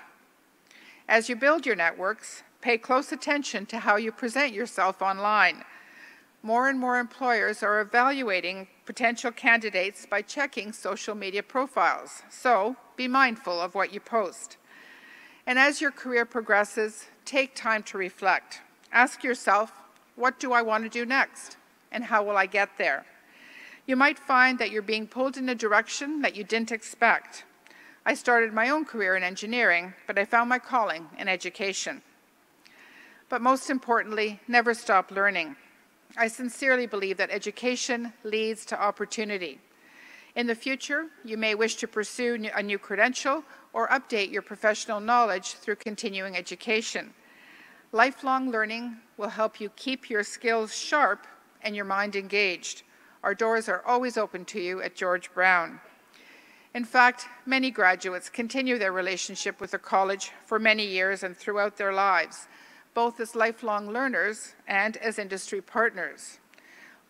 As you build your networks, pay close attention to how you present yourself online. More and more employers are evaluating potential candidates by checking social media profiles, so be mindful of what you post. And as your career progresses, take time to reflect. Ask yourself, what do I want to do next, and how will I get there? You might find that you're being pulled in a direction that you didn't expect. I started my own career in engineering, but I found my calling in education. But most importantly, never stop learning. I sincerely believe that education leads to opportunity. In the future, you may wish to pursue a new credential or update your professional knowledge through continuing education. Lifelong learning will help you keep your skills sharp and your mind engaged. Our doors are always open to you at George Brown. In fact, many graduates continue their relationship with the college for many years and throughout their lives, both as lifelong learners and as industry partners.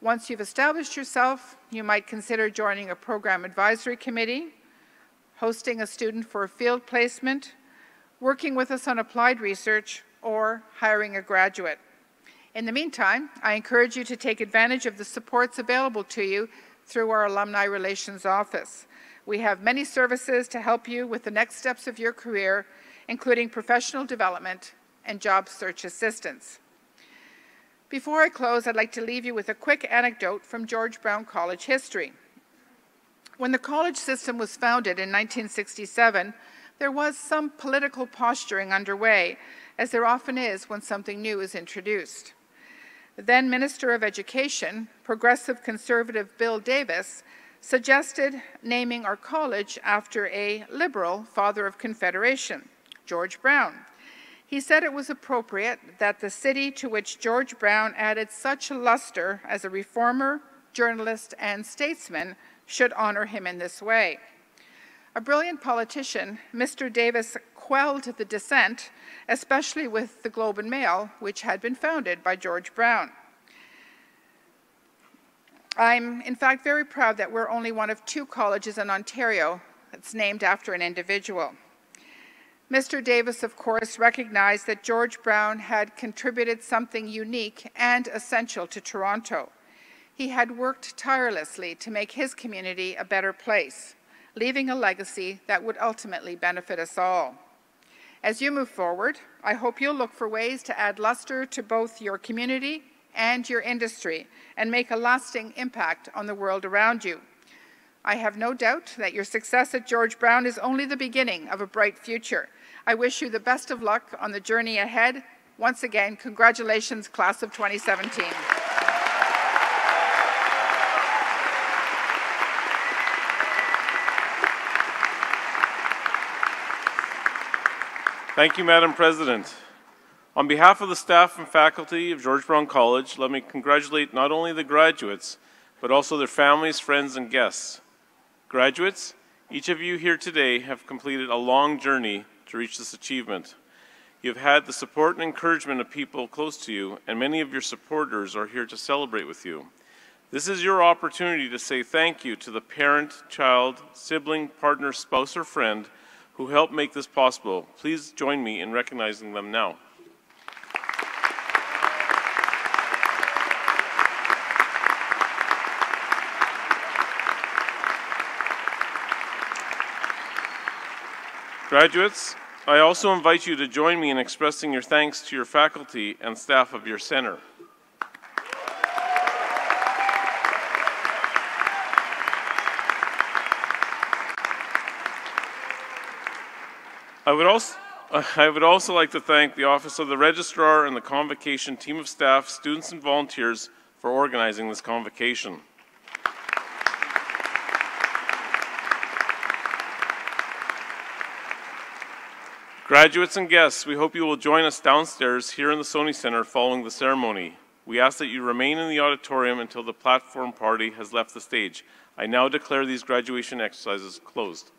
Once you've established yourself, you might consider joining a program advisory committee, hosting a student for a field placement, working with us on applied research, or hiring a graduate. In the meantime, I encourage you to take advantage of the supports available to you through our Alumni Relations Office. We have many services to help you with the next steps of your career, including professional development and job search assistance. Before I close, I'd like to leave you with a quick anecdote from George Brown College history. When the college system was founded in 1967, there was some political posturing underway, as there often is when something new is introduced. The then Minister of Education, progressive conservative Bill Davis, suggested naming our college after a liberal father of Confederation, George Brown. He said it was appropriate that the city to which George Brown added such luster as a reformer, journalist, and statesman should honor him in this way. A brilliant politician, Mr. Davis quelled the dissent, especially with the Globe and Mail, which had been founded by George Brown. I'm, in fact, very proud that we're only one of 2 colleges in Ontario that's named after an individual. Mr. Davis, of course, recognized that George Brown had contributed something unique and essential to Toronto. He had worked tirelessly to make his community a better place, leaving a legacy that would ultimately benefit us all. As you move forward, I hope you'll look for ways to add luster to both your community and your industry and make a lasting impact on the world around you. I have no doubt that your success at George Brown is only the beginning of a bright future. I wish you the best of luck on the journey ahead. Once again, congratulations, class of 2017. Thank you, Madam President. On behalf of the staff and faculty of George Brown College, let me congratulate not only the graduates, but also their families, friends, and guests. Graduates, each of you here today have completed a long journey to reach this achievement. You've had the support and encouragement of people close to you, and many of your supporters are here to celebrate with you. This is your opportunity to say thank you to the parent, child, sibling, partner, spouse, or friend who helped make this possible. Please join me in recognizing them now. Graduates, I also invite you to join me in expressing your thanks to your faculty and staff of your center. I would also like to thank the Office of the Registrar and the Convocation team of staff, students, and volunteers for organizing this convocation. Graduates and guests, we hope you will join us downstairs here in the Sony Center following the ceremony. We ask that you remain in the auditorium until the platform party has left the stage. I now declare these graduation exercises closed.